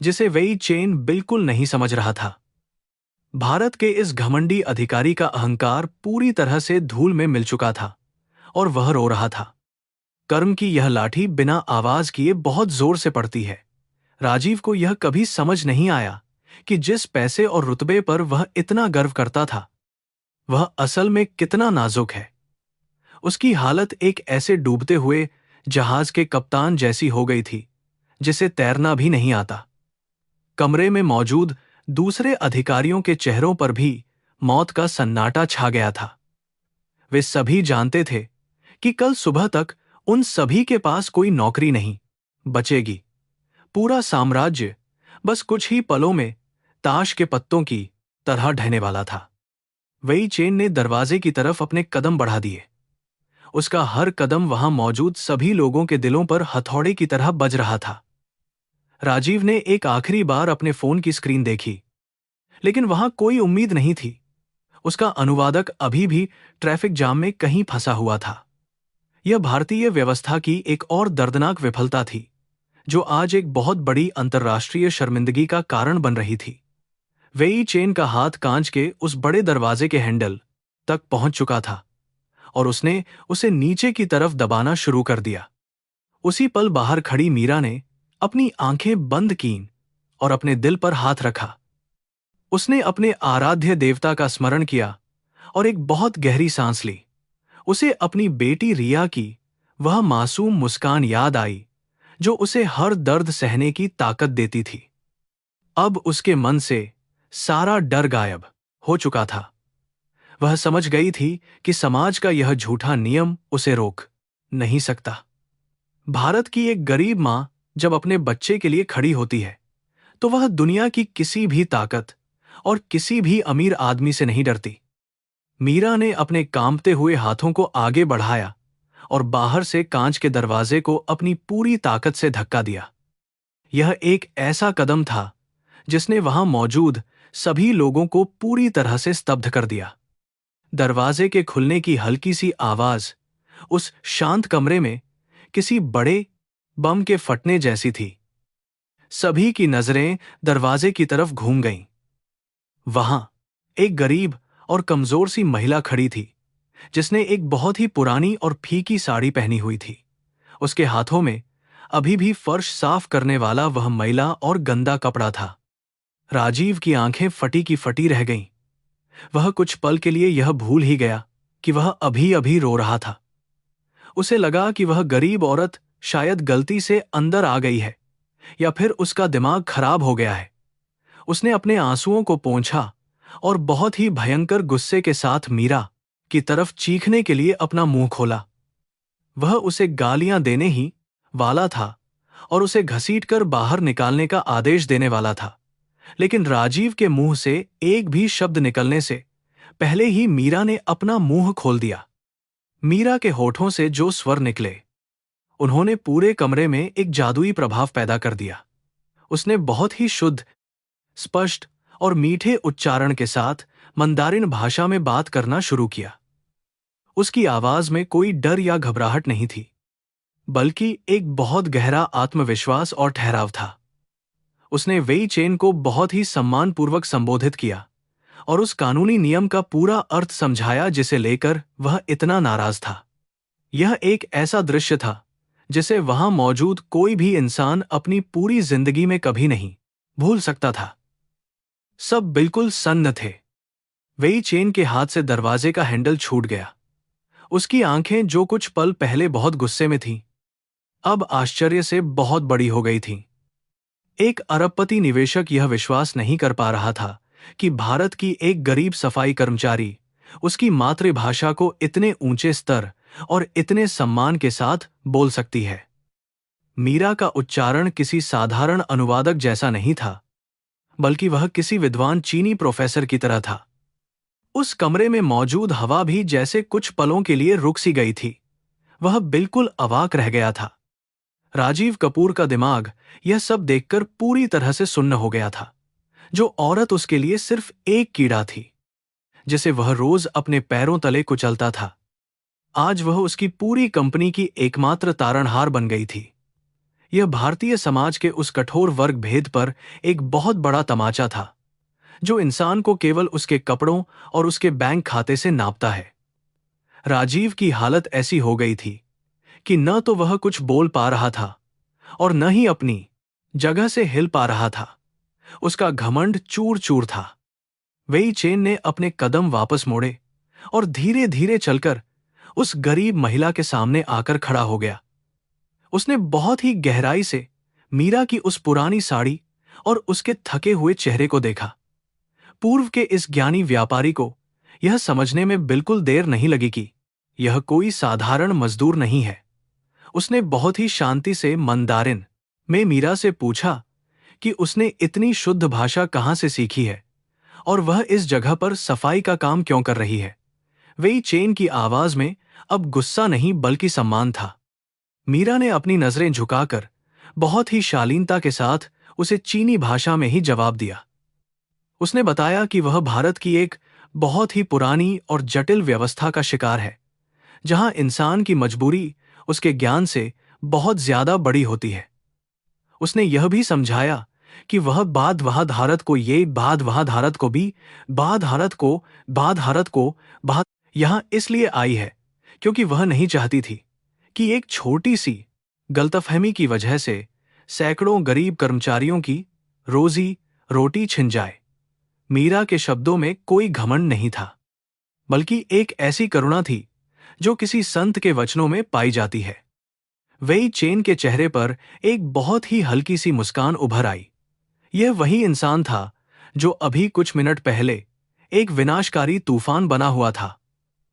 जिसे वेई चेन बिल्कुल नहीं समझ रहा था। भारत के इस घमंडी अधिकारी का अहंकार पूरी तरह से धूल में मिल चुका था और वह रो रहा था। कर्म की यह लाठी बिना आवाज किए बहुत जोर से पड़ती है। राजीव को यह कभी समझ नहीं आया कि जिस पैसे और रुतबे पर वह इतना गर्व करता था, वह असल में कितना नाजुक है। उसकी हालत एक ऐसे डूबते हुए जहाज के कप्तान जैसी हो गई थी जिसे तैरना भी नहीं आता। कमरे में मौजूद दूसरे अधिकारियों के चेहरों पर भी मौत का सन्नाटा छा गया था। वे सभी जानते थे कि कल सुबह तक उन सभी के पास कोई नौकरी नहीं बचेगी। पूरा साम्राज्य बस कुछ ही पलों में ताश के पत्तों की तरह ढहने वाला था। वेई चेन ने दरवाजे की तरफ अपने कदम बढ़ा दिए। उसका हर कदम वहां मौजूद सभी लोगों के दिलों पर हथौड़े की तरह बज रहा था। राजीव ने एक आखिरी बार अपने फोन की स्क्रीन देखी, लेकिन वहां कोई उम्मीद नहीं थी। उसका अनुवादक अभी भी ट्रैफिक जाम में कहीं फंसा हुआ था। यह भारतीय व्यवस्था की एक और दर्दनाक विफलता थी जो आज एक बहुत बड़ी अंतर्राष्ट्रीय शर्मिंदगी का कारण बन रही थी। वेई चेन का हाथ कांच के उस बड़े दरवाजे के हैंडल तक पहुंच चुका था और उसने उसे नीचे की तरफ दबाना शुरू कर दिया। उसी पल बाहर खड़ी मीरा ने अपनी आंखें बंद कीं और अपने दिल पर हाथ रखा। उसने अपने आराध्य देवता का स्मरण किया और एक बहुत गहरी सांस ली। उसे अपनी बेटी रिया की वह मासूम मुस्कान याद आई जो उसे हर दर्द सहने की ताकत देती थी। अब उसके मन से सारा डर गायब हो चुका था। वह समझ गई थी कि समाज का यह झूठा नियम उसे रोक नहीं सकता। भारत की एक गरीब मां जब अपने बच्चे के लिए खड़ी होती है तो वह दुनिया की किसी भी ताकत और किसी भी अमीर आदमी से नहीं डरती। मीरा ने अपने कांपते हुए हाथों को आगे बढ़ाया और बाहर से कांच के दरवाजे को अपनी पूरी ताकत से धक्का दिया। यह एक ऐसा कदम था जिसने वहां मौजूद सभी लोगों को पूरी तरह से स्तब्ध कर दिया। दरवाजे के खुलने की हल्की सी आवाज उस शांत कमरे में किसी बड़े बम के फटने जैसी थी। सभी की नजरें दरवाजे की तरफ घूम गईं। वहां एक गरीब और कमजोर सी महिला खड़ी थी जिसने एक बहुत ही पुरानी और फीकी साड़ी पहनी हुई थी। उसके हाथों में अभी भी फर्श साफ करने वाला वह मैला और गंदा कपड़ा था। राजीव की आंखें फटी की फटी रह गईं। वह कुछ पल के लिए यह भूल ही गया कि वह अभी अभी रो रहा था। उसे लगा कि वह गरीब औरत शायद गलती से अंदर आ गई है या फिर उसका दिमाग खराब हो गया है। उसने अपने आंसुओं को पोंछा और बहुत ही भयंकर गुस्से के साथ मीरा की तरफ चीखने के लिए अपना मुंह खोला। वह उसे गालियां देने ही वाला था और उसे घसीटकर बाहर निकालने का आदेश देने वाला था, लेकिन राजीव के मुंह से एक भी शब्द निकलने से पहले ही मीरा ने अपना मुंह खोल दिया। मीरा के होठों से जो स्वर निकले, उन्होंने पूरे कमरे में एक जादुई प्रभाव पैदा कर दिया। उसने बहुत ही शुद्ध, स्पष्ट और मीठे उच्चारण के साथ मंदारिन भाषा में बात करना शुरू किया। उसकी आवाज में कोई डर या घबराहट नहीं थी, बल्कि एक बहुत गहरा आत्मविश्वास और ठहराव था। उसने वेई चेन को बहुत ही सम्मानपूर्वक संबोधित किया और उस कानूनी नियम का पूरा अर्थ समझाया जिसे लेकर वह इतना नाराज था। यह एक ऐसा दृश्य था जिसे वहां मौजूद कोई भी इंसान अपनी पूरी जिंदगी में कभी नहीं भूल सकता था। सब बिल्कुल सन्न थे। वेई चेन के हाथ से दरवाजे का हैंडल छूट गया। उसकी आंखें जो कुछ पल पहले बहुत गुस्से में थीं, अब आश्चर्य से बहुत बड़ी हो गई थीं। एक अरबपति निवेशक यह विश्वास नहीं कर पा रहा था कि भारत की एक गरीब सफाई कर्मचारी उसकी मातृभाषा को इतने ऊंचे स्तर और इतने सम्मान के साथ बोल सकती है। मीरा का उच्चारण किसी साधारण अनुवादक जैसा नहीं था, बल्कि वह किसी विद्वान चीनी प्रोफेसर की तरह था। उस कमरे में मौजूद हवा भी जैसे कुछ पलों के लिए रुक सी गई थी। वह बिल्कुल अवाक रह गया था। राजीव कपूर का दिमाग यह सब देखकर पूरी तरह से सुन्न हो गया था। जो औरत उसके लिए सिर्फ एक कीड़ा थी, जिसे वह रोज अपने पैरों तले कुचलता था, आज वह उसकी पूरी कंपनी की एकमात्र तारणहार बन गई थी। यह भारतीय समाज के उस कठोर वर्ग भेद पर एक बहुत बड़ा तमाचा था, जो इंसान को केवल उसके कपड़ों और उसके बैंक खाते से नापता है। राजीव की हालत ऐसी हो गई थी कि न तो वह कुछ बोल पा रहा था और न ही अपनी जगह से हिल पा रहा था। उसका घमंड चूर चूर था। वेई चेन ने अपने कदम वापस मोड़े और धीरे धीरे चलकर उस गरीब महिला के सामने आकर खड़ा हो गया। उसने बहुत ही गहराई से मीरा की उस पुरानी साड़ी और उसके थके हुए चेहरे को देखा। पूर्व के इस ज्ञानी व्यापारी को यह समझने में बिल्कुल देर नहीं लगी कि यह कोई साधारण मजदूर नहीं है। उसने बहुत ही शांति से मंदारिन में मीरा से पूछा कि उसने इतनी शुद्ध भाषा कहां से सीखी है और वह इस जगह पर सफाई का काम क्यों कर रही है। वेई चेन की आवाज में अब गुस्सा नहीं बल्कि सम्मान था। मीरा ने अपनी नजरें झुकाकर बहुत ही शालीनता के साथ उसे चीनी भाषा में ही जवाब दिया। उसने बताया कि वह भारत की एक बहुत ही पुरानी और जटिल व्यवस्था का शिकार है, जहां इंसान की मजबूरी उसके ज्ञान से बहुत ज्यादा बड़ी होती है। उसने यह भी समझाया कि वह बाद यहां इसलिए आई है क्योंकि वह नहीं चाहती थी कि एक छोटी सी गलतफहमी की वजह से सैकड़ों गरीब कर्मचारियों की रोजी रोटी छिन जाए। मीरा के शब्दों में कोई घमंड नहीं था, बल्कि एक ऐसी करुणा थी जो किसी संत के वचनों में पाई जाती है। वेई चेन के चेहरे पर एक बहुत ही हल्की सी मुस्कान उभर आई। यह वही इंसान था जो अभी कुछ मिनट पहले एक विनाशकारी तूफान बना हुआ था।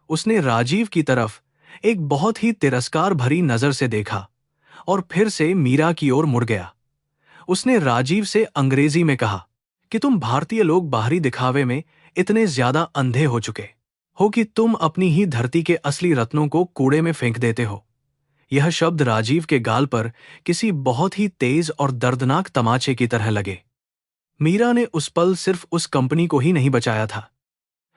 उसने राजीव की तरफ एक बहुत ही तिरस्कार भरी नजर से देखा और फिर से मीरा की ओर मुड़ गया। उसने राजीव से अंग्रेजी में कहा कि तुम भारतीय लोग बाहरी दिखावे में इतने ज्यादा अंधे हो चुके हो कि तुम अपनी ही धरती के असली रत्नों को कूड़े में फेंक देते हो। यह शब्द राजीव के गाल पर किसी बहुत ही तेज और दर्दनाक तमाचे की तरह लगे। मीरा ने उस पल सिर्फ उस कंपनी को ही नहीं बचाया था,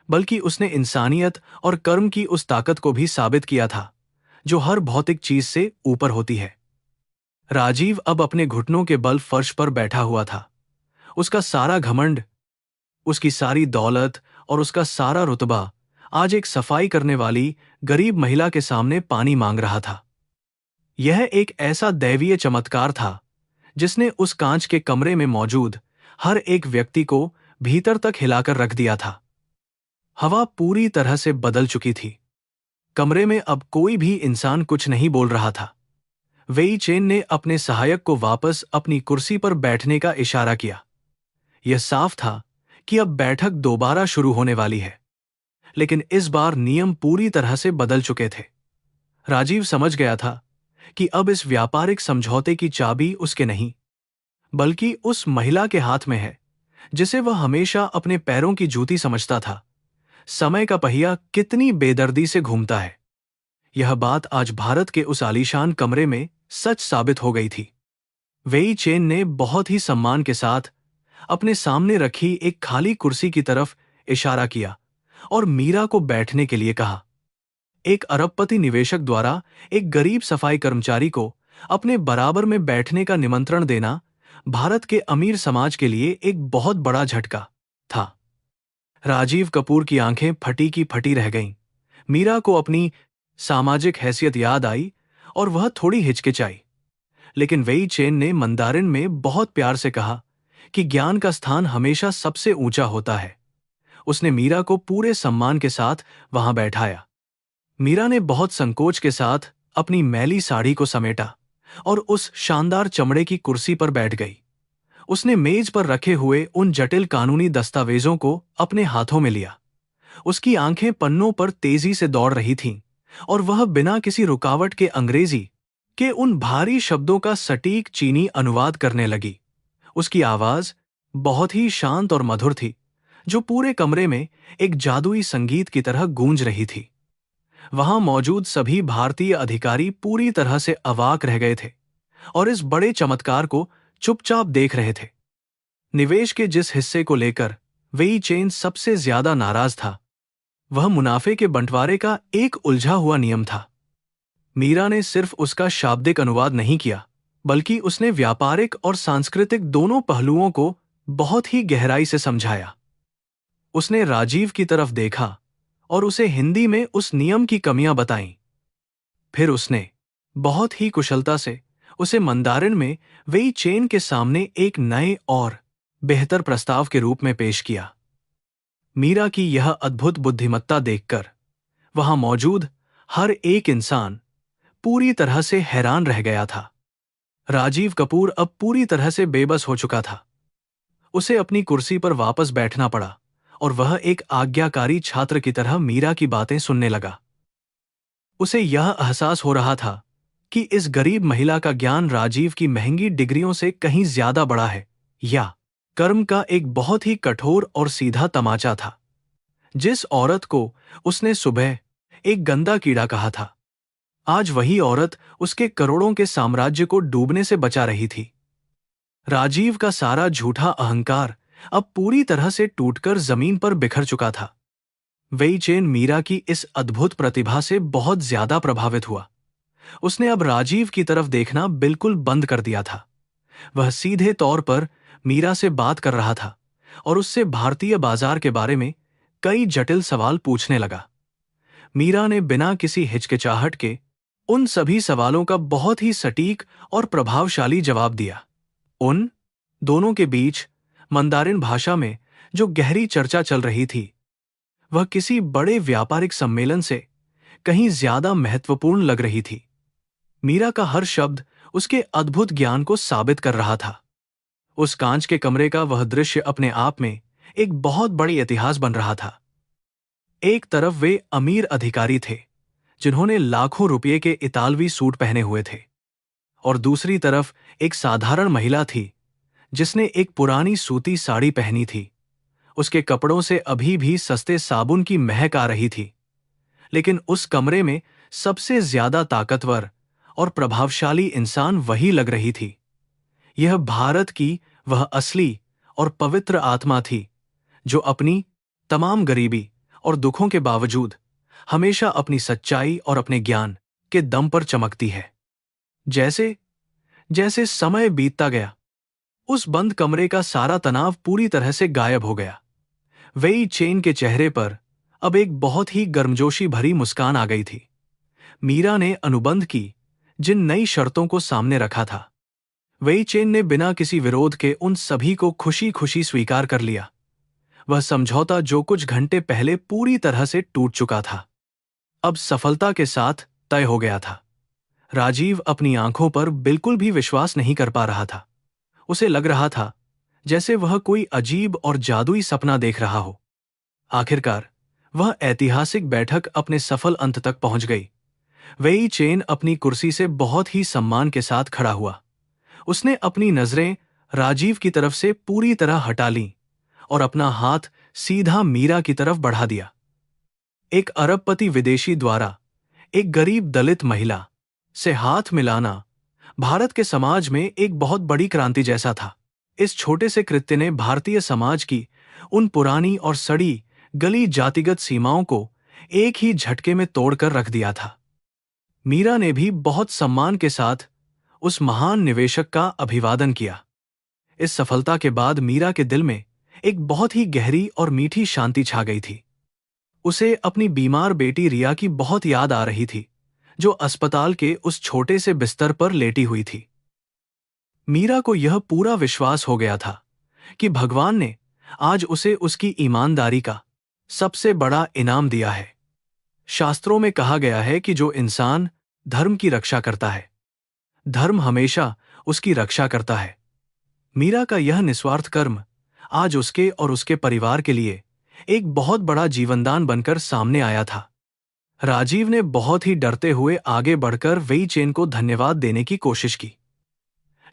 बल्कि उसने इंसानियत और कर्म की उस ताकत को भी साबित किया था जो हर भौतिक चीज से ऊपर होती है। राजीव अब अपने घुटनों के बल फर्श पर बैठा हुआ था। उसका सारा घमंड, उसकी सारी दौलत और उसका सारा रुतबा आज एक सफाई करने वाली गरीब महिला के सामने पानी मांग रहा था। यह एक ऐसा दैवीय चमत्कार था जिसने उस कांच के कमरे में मौजूद हर एक व्यक्ति को भीतर तक हिलाकर रख दिया था। हवा पूरी तरह से बदल चुकी थी। कमरे में अब कोई भी इंसान कुछ नहीं बोल रहा था। वेई चेन ने अपने सहायक को वापस अपनी कुर्सी पर बैठने का इशारा किया। यह साफ था कि अब बैठक दोबारा शुरू होने वाली है, लेकिन इस बार नियम पूरी तरह से बदल चुके थे। राजीव समझ गया था कि अब इस व्यापारिक समझौते की चाबी उसके नहीं, बल्कि उस महिला के हाथ में है जिसे वह हमेशा अपने पैरों की जूती समझता था। समय का पहिया कितनी बेदर्दी से घूमता है, यह बात आज भारत के उस आलीशान कमरे में सच साबित हो गई थी। वेई चेन ने बहुत ही सम्मान के साथ अपने सामने रखी एक खाली कुर्सी की तरफ इशारा किया और मीरा को बैठने के लिए कहा। एक अरबपति निवेशक द्वारा एक गरीब सफाई कर्मचारी को अपने बराबर में बैठने का निमंत्रण देना भारत के अमीर समाज के लिए एक बहुत बड़ा झटका था। राजीव कपूर की आंखें फटी की फटी रह गईं। मीरा को अपनी सामाजिक हैसियत याद आई और वह थोड़ी हिचकिचाई, लेकिन वेई चेन ने मंदारिन में बहुत प्यार से कहा कि ज्ञान का स्थान हमेशा सबसे ऊंचा होता है। उसने मीरा को पूरे सम्मान के साथ वहां बैठाया। मीरा ने बहुत संकोच के साथ अपनी मैली साड़ी को समेटा और उस शानदार चमड़े की कुर्सी पर बैठ गई। उसने मेज पर रखे हुए उन जटिल कानूनी दस्तावेजों को अपने हाथों में लिया। उसकी आंखें पन्नों पर तेजी से दौड़ रही थीं और वह बिना किसी रुकावट के अंग्रेजी के उन भारी शब्दों का सटीक चीनी अनुवाद करने लगी। उसकी आवाज बहुत ही शांत और मधुर थी, जो पूरे कमरे में एक जादुई संगीत की तरह गूंज रही थी। वहां मौजूद सभी भारतीय अधिकारी पूरी तरह से अवाक रह गए थे और इस बड़े चमत्कार को चुपचाप देख रहे थे। निवेश के जिस हिस्से को लेकर वेई चेन सबसे ज्यादा नाराज था, वह मुनाफे के बंटवारे का एक उलझा हुआ नियम था। मीरा ने सिर्फ उसका शाब्दिक अनुवाद नहीं किया, बल्कि उसने व्यापारिक और सांस्कृतिक दोनों पहलुओं को बहुत ही गहराई से समझाया। उसने राजीव की तरफ देखा और उसे हिंदी में उस नियम की कमियां बताईं। फिर उसने बहुत ही कुशलता से उसे मंदारिन में वेई चेन के सामने एक नए और बेहतर प्रस्ताव के रूप में पेश किया। मीरा की यह अद्भुत बुद्धिमत्ता देखकर वहां मौजूद हर एक इंसान पूरी तरह से हैरान रह गया था। राजीव कपूर अब पूरी तरह से बेबस हो चुका था। उसे अपनी कुर्सी पर वापस बैठना पड़ा और वह एक आज्ञाकारी छात्र की तरह मीरा की बातें सुनने लगा। उसे यह एहसास हो रहा था कि इस गरीब महिला का ज्ञान राजीव की महंगी डिग्रियों से कहीं ज्यादा बड़ा है, या कर्म का एक बहुत ही कठोर और सीधा तमाचा था। जिस औरत को उसने सुबह एक गंदा कीड़ा कहा था, आज वही औरत उसके करोड़ों के साम्राज्य को डूबने से बचा रही थी। राजीव का सारा झूठा अहंकार अब पूरी तरह से टूटकर जमीन पर बिखर चुका था। वेई चेन मीरा की इस अद्भुत प्रतिभा से बहुत ज्यादा प्रभावित हुआ। उसने अब राजीव की तरफ देखना बिल्कुल बंद कर दिया था। वह सीधे तौर पर मीरा से बात कर रहा था और उससे भारतीय बाजार के बारे में कई जटिल सवाल पूछने लगा। मीरा ने बिना किसी हिचकिचाहट के उन सभी सवालों का बहुत ही सटीक और प्रभावशाली जवाब दिया। उन दोनों के बीच मंदारिन भाषा में जो गहरी चर्चा चल रही थी, वह किसी बड़े व्यापारिक सम्मेलन से कहीं ज्यादा महत्वपूर्ण लग रही थी। मीरा का हर शब्द उसके अद्भुत ज्ञान को साबित कर रहा था। उस कांच के कमरे का वह दृश्य अपने आप में एक बहुत बड़ी इतिहास बन रहा था। एक तरफ वे अमीर अधिकारी थे जिन्होंने लाखों रुपये के इतालवी सूट पहने हुए थे, और दूसरी तरफ एक साधारण महिला थी जिसने एक पुरानी सूती साड़ी पहनी थी। उसके कपड़ों से अभी भी सस्ते साबुन की महक आ रही थी, लेकिन उस कमरे में सबसे ज्यादा ताकतवर और प्रभावशाली इंसान वही लग रही थी। यह भारत की वह असली और पवित्र आत्मा थी जो अपनी तमाम गरीबी और दुखों के बावजूद हमेशा अपनी सच्चाई और अपने ज्ञान के दम पर चमकती है। जैसे जैसे समय बीतता गया, उस बंद कमरे का सारा तनाव पूरी तरह से गायब हो गया। वेई चेन के चेहरे पर अब एक बहुत ही गर्मजोशी भरी मुस्कान आ गई थी। मीरा ने अनुबंध की जिन नई शर्तों को सामने रखा था, वेई चेन ने बिना किसी विरोध के उन सभी को खुशी खुशी स्वीकार कर लिया। वह समझौता जो कुछ घंटे पहले पूरी तरह से टूट चुका था, अब सफलता के साथ तय हो गया था। राजीव अपनी आंखों पर बिल्कुल भी विश्वास नहीं कर पा रहा था। उसे लग रहा था जैसे वह कोई अजीब और जादुई सपना देख रहा हो। आखिरकार वह ऐतिहासिक बैठक अपने सफल अंत तक पहुंच गई। वेई चेन अपनी कुर्सी से बहुत ही सम्मान के साथ खड़ा हुआ। उसने अपनी नजरें राजीव की तरफ से पूरी तरह हटा लीं और अपना हाथ सीधा मीरा की तरफ बढ़ा दिया। एक अरबपति विदेशी द्वारा एक गरीब दलित महिला से हाथ मिलाना भारत के समाज में एक बहुत बड़ी क्रांति जैसा था। इस छोटे से कृत्य ने भारतीय समाज की उन पुरानी और सड़ी गली जातिगत सीमाओं को एक ही झटके में तोड़कर रख दिया था। मीरा ने भी बहुत सम्मान के साथ उस महान निवेशक का अभिवादन किया। इस सफलता के बाद मीरा के दिल में एक बहुत ही गहरी और मीठी शांति छा गई थी। उसे अपनी बीमार बेटी रिया की बहुत याद आ रही थी, जो अस्पताल के उस छोटे से बिस्तर पर लेटी हुई थी। मीरा को यह पूरा विश्वास हो गया था कि भगवान ने आज उसे उसकी ईमानदारी का सबसे बड़ा इनाम दिया है। शास्त्रों में कहा गया है कि जो इंसान धर्म की रक्षा करता है, धर्म हमेशा उसकी रक्षा करता है। मीरा का यह निस्वार्थ कर्म आज उसके और उसके परिवार के लिए एक बहुत बड़ा जीवनदान बनकर सामने आया था। राजीव ने बहुत ही डरते हुए आगे बढ़कर वेई चेन को धन्यवाद देने की कोशिश की,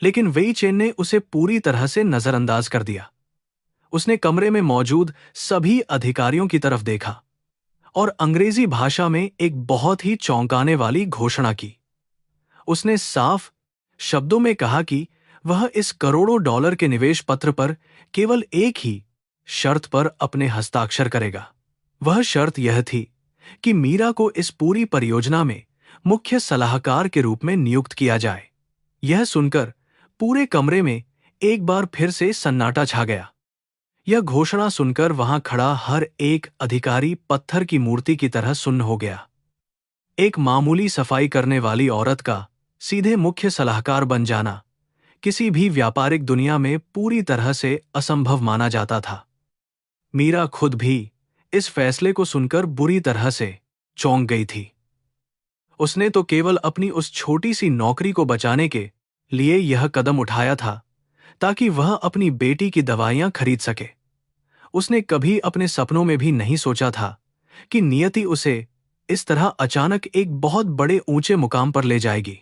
लेकिन वेई चेन ने उसे पूरी तरह से नजरअंदाज कर दिया। उसने कमरे में मौजूद सभी अधिकारियों की तरफ देखा और अंग्रेजी भाषा में एक बहुत ही चौंकाने वाली घोषणा की। उसने साफ शब्दों में कहा कि वह इस करोड़ों डॉलर के निवेश पत्र पर केवल एक ही शर्त पर अपने हस्ताक्षर करेगा। वह शर्त यह थी कि मीरा को इस पूरी परियोजना में मुख्य सलाहकार के रूप में नियुक्त किया जाए। यह सुनकर पूरे कमरे में एक बार फिर से सन्नाटा छा गया। यह घोषणा सुनकर वहां खड़ा हर एक अधिकारी पत्थर की मूर्ति की तरह सुन्न हो गया। एक मामूली सफाई करने वाली औरत का सीधे मुख्य सलाहकार बन जाना किसी भी व्यापारिक दुनिया में पूरी तरह से असंभव माना जाता था। मीरा खुद भी इस फैसले को सुनकर बुरी तरह से चौंक गई थी। उसने तो केवल अपनी उस छोटी सी नौकरी को बचाने के लिए यह कदम उठाया था ताकि वह अपनी बेटी की दवाइयां खरीद सके। उसने कभी अपने सपनों में भी नहीं सोचा था कि नियति उसे इस तरह अचानक एक बहुत बड़े ऊंचे मुकाम पर ले जाएगी।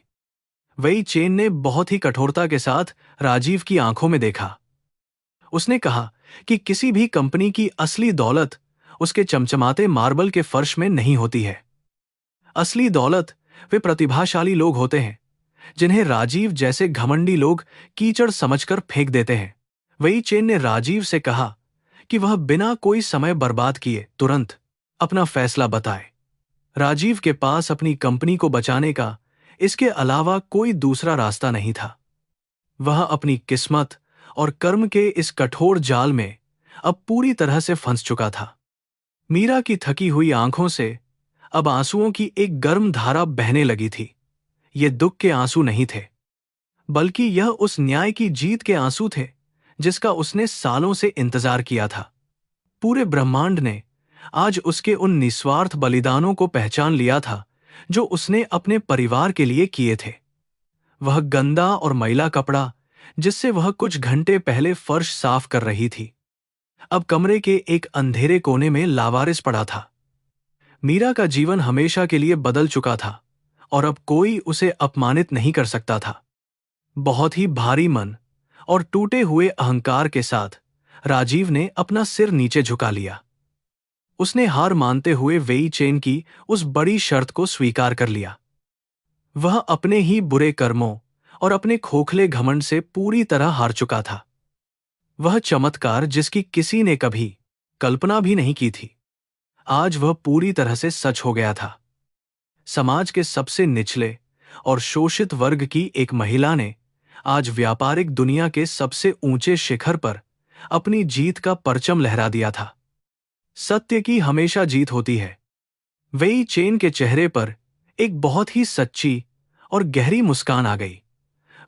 वेई चेन ने बहुत ही कठोरता के साथ राजीव की आंखों में देखा। उसने कहा कि किसी भी कंपनी की असली दौलत उसके चमचमाते मार्बल के फर्श में नहीं होती है। असली दौलत वे प्रतिभाशाली लोग होते हैं जिन्हें राजीव जैसे घमंडी लोग कीचड़ समझकर फेंक देते हैं। वेई चेन ने राजीव से कहा कि वह बिना कोई समय बर्बाद किए तुरंत अपना फैसला बताए। राजीव के पास अपनी कंपनी को बचाने का इसके अलावा कोई दूसरा रास्ता नहीं था। वह अपनी किस्मत और कर्म के इस कठोर जाल में अब पूरी तरह से फंस चुका था। मीरा की थकी हुई आंखों से अब आंसुओं की एक गर्म धारा बहने लगी थी। ये दुख के आंसू नहीं थे, बल्कि यह उस न्याय की जीत के आंसू थे जिसका उसने सालों से इंतजार किया था। पूरे ब्रह्मांड ने आज उसके उन निस्वार्थ बलिदानों को पहचान लिया था जो उसने अपने परिवार के लिए किए थे। वह गंदा और मैला कपड़ा जिससे वह कुछ घंटे पहले फर्श साफ कर रही थी, अब कमरे के एक अंधेरे कोने में लावारिस पड़ा था। मीरा का जीवन हमेशा के लिए बदल चुका था और अब कोई उसे अपमानित नहीं कर सकता था। बहुत ही भारी मन और टूटे हुए अहंकार के साथ राजीव ने अपना सिर नीचे झुका लिया। उसने हार मानते हुए वेई चेन की उस बड़ी शर्त को स्वीकार कर लिया। वह अपने ही बुरे कर्मों और अपने खोखले घमंड से पूरी तरह हार चुका था। वह चमत्कार जिसकी किसी ने कभी कल्पना भी नहीं की थी, आज वह पूरी तरह से सच हो गया था। समाज के सबसे निचले और शोषित वर्ग की एक महिला ने आज व्यापारिक दुनिया के सबसे ऊंचे शिखर पर अपनी जीत का परचम लहरा दिया था। सत्य की हमेशा जीत होती है। वेई चेन के चेहरे पर एक बहुत ही सच्ची और गहरी मुस्कान आ गई।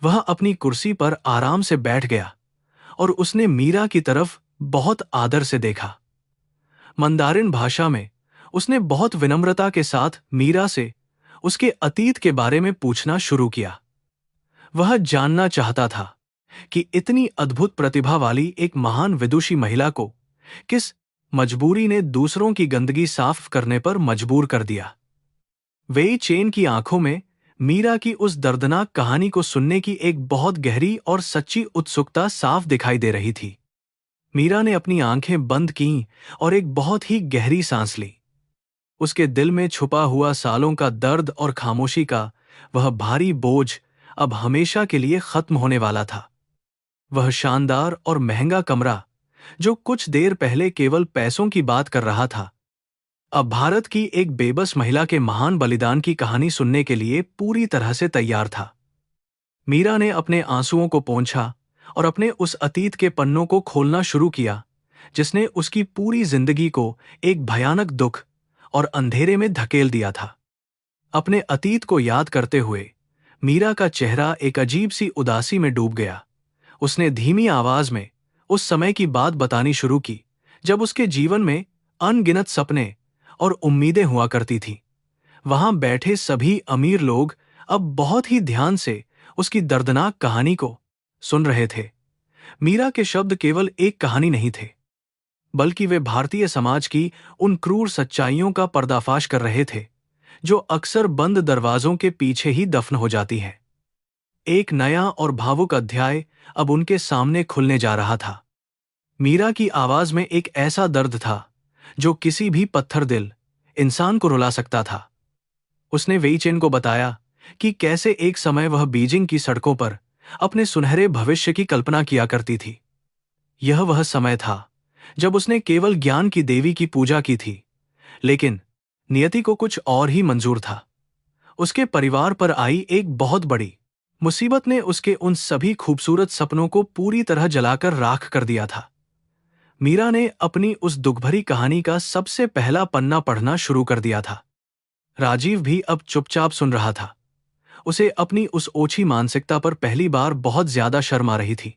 वह अपनी कुर्सी पर आराम से बैठ गया और उसने मीरा की तरफ बहुत आदर से देखा। मंदारिन भाषा में उसने बहुत विनम्रता के साथ मीरा से उसके अतीत के बारे में पूछना शुरू किया। वह जानना चाहता था कि इतनी अद्भुत प्रतिभा वाली एक महान विदुषी महिला को किस मजबूरी ने दूसरों की गंदगी साफ करने पर मजबूर कर दिया। वेई चेन की आंखों में मीरा की उस दर्दनाक कहानी को सुनने की एक बहुत गहरी और सच्ची उत्सुकता साफ दिखाई दे रही थी। मीरा ने अपनी आंखें बंद कीं और एक बहुत ही गहरी सांस ली। उसके दिल में छुपा हुआ सालों का दर्द और खामोशी का वह भारी बोझ अब हमेशा के लिए खत्म होने वाला था। वह शानदार और महंगा कमरा जो कुछ देर पहले केवल पैसों की बात कर रहा था, अब भारत की एक बेबस महिला के महान बलिदान की कहानी सुनने के लिए पूरी तरह से तैयार था। मीरा ने अपने आंसुओं को पोंछा और अपने उस अतीत के पन्नों को खोलना शुरू किया जिसने उसकी पूरी जिंदगी को एक भयानक दुख और अंधेरे में धकेल दिया था। अपने अतीत को याद करते हुए मीरा का चेहरा एक अजीब सी उदासी में डूब गया। उसने धीमी आवाज में उस समय की बात बतानी शुरू की जब उसके जीवन में अनगिनत सपने और उम्मीदें हुआ करती थी। वहां बैठे सभी अमीर लोग अब बहुत ही ध्यान से उसकी दर्दनाक कहानी को सुन रहे थे। मीरा के शब्द केवल एक कहानी नहीं थे, बल्कि वे भारतीय समाज की उन क्रूर सच्चाइयों का पर्दाफाश कर रहे थे जो अक्सर बंद दरवाजों के पीछे ही दफन हो जाती है। एक नया और भावुक अध्याय अब उनके सामने खुलने जा रहा था। मीरा की आवाज में एक ऐसा दर्द था जो किसी भी पत्थर दिल इंसान को रुला सकता था। उसने वेई चेन को बताया कि कैसे एक समय वह बीजिंग की सड़कों पर अपने सुनहरे भविष्य की कल्पना किया करती थी। यह वह समय था जब उसने केवल ज्ञान की देवी की पूजा की थी, लेकिन नियति को कुछ और ही मंजूर था। उसके परिवार पर आई एक बहुत बड़ी मुसीबत ने उसके उन सभी खूबसूरत सपनों को पूरी तरह जलाकर राख कर दिया था। मीरा ने अपनी उस दुखभरी कहानी का सबसे पहला पन्ना पढ़ना शुरू कर दिया था। राजीव भी अब चुपचाप सुन रहा था। उसे अपनी उस ओछी मानसिकता पर पहली बार बहुत ज्यादा शर्म आ रही थी।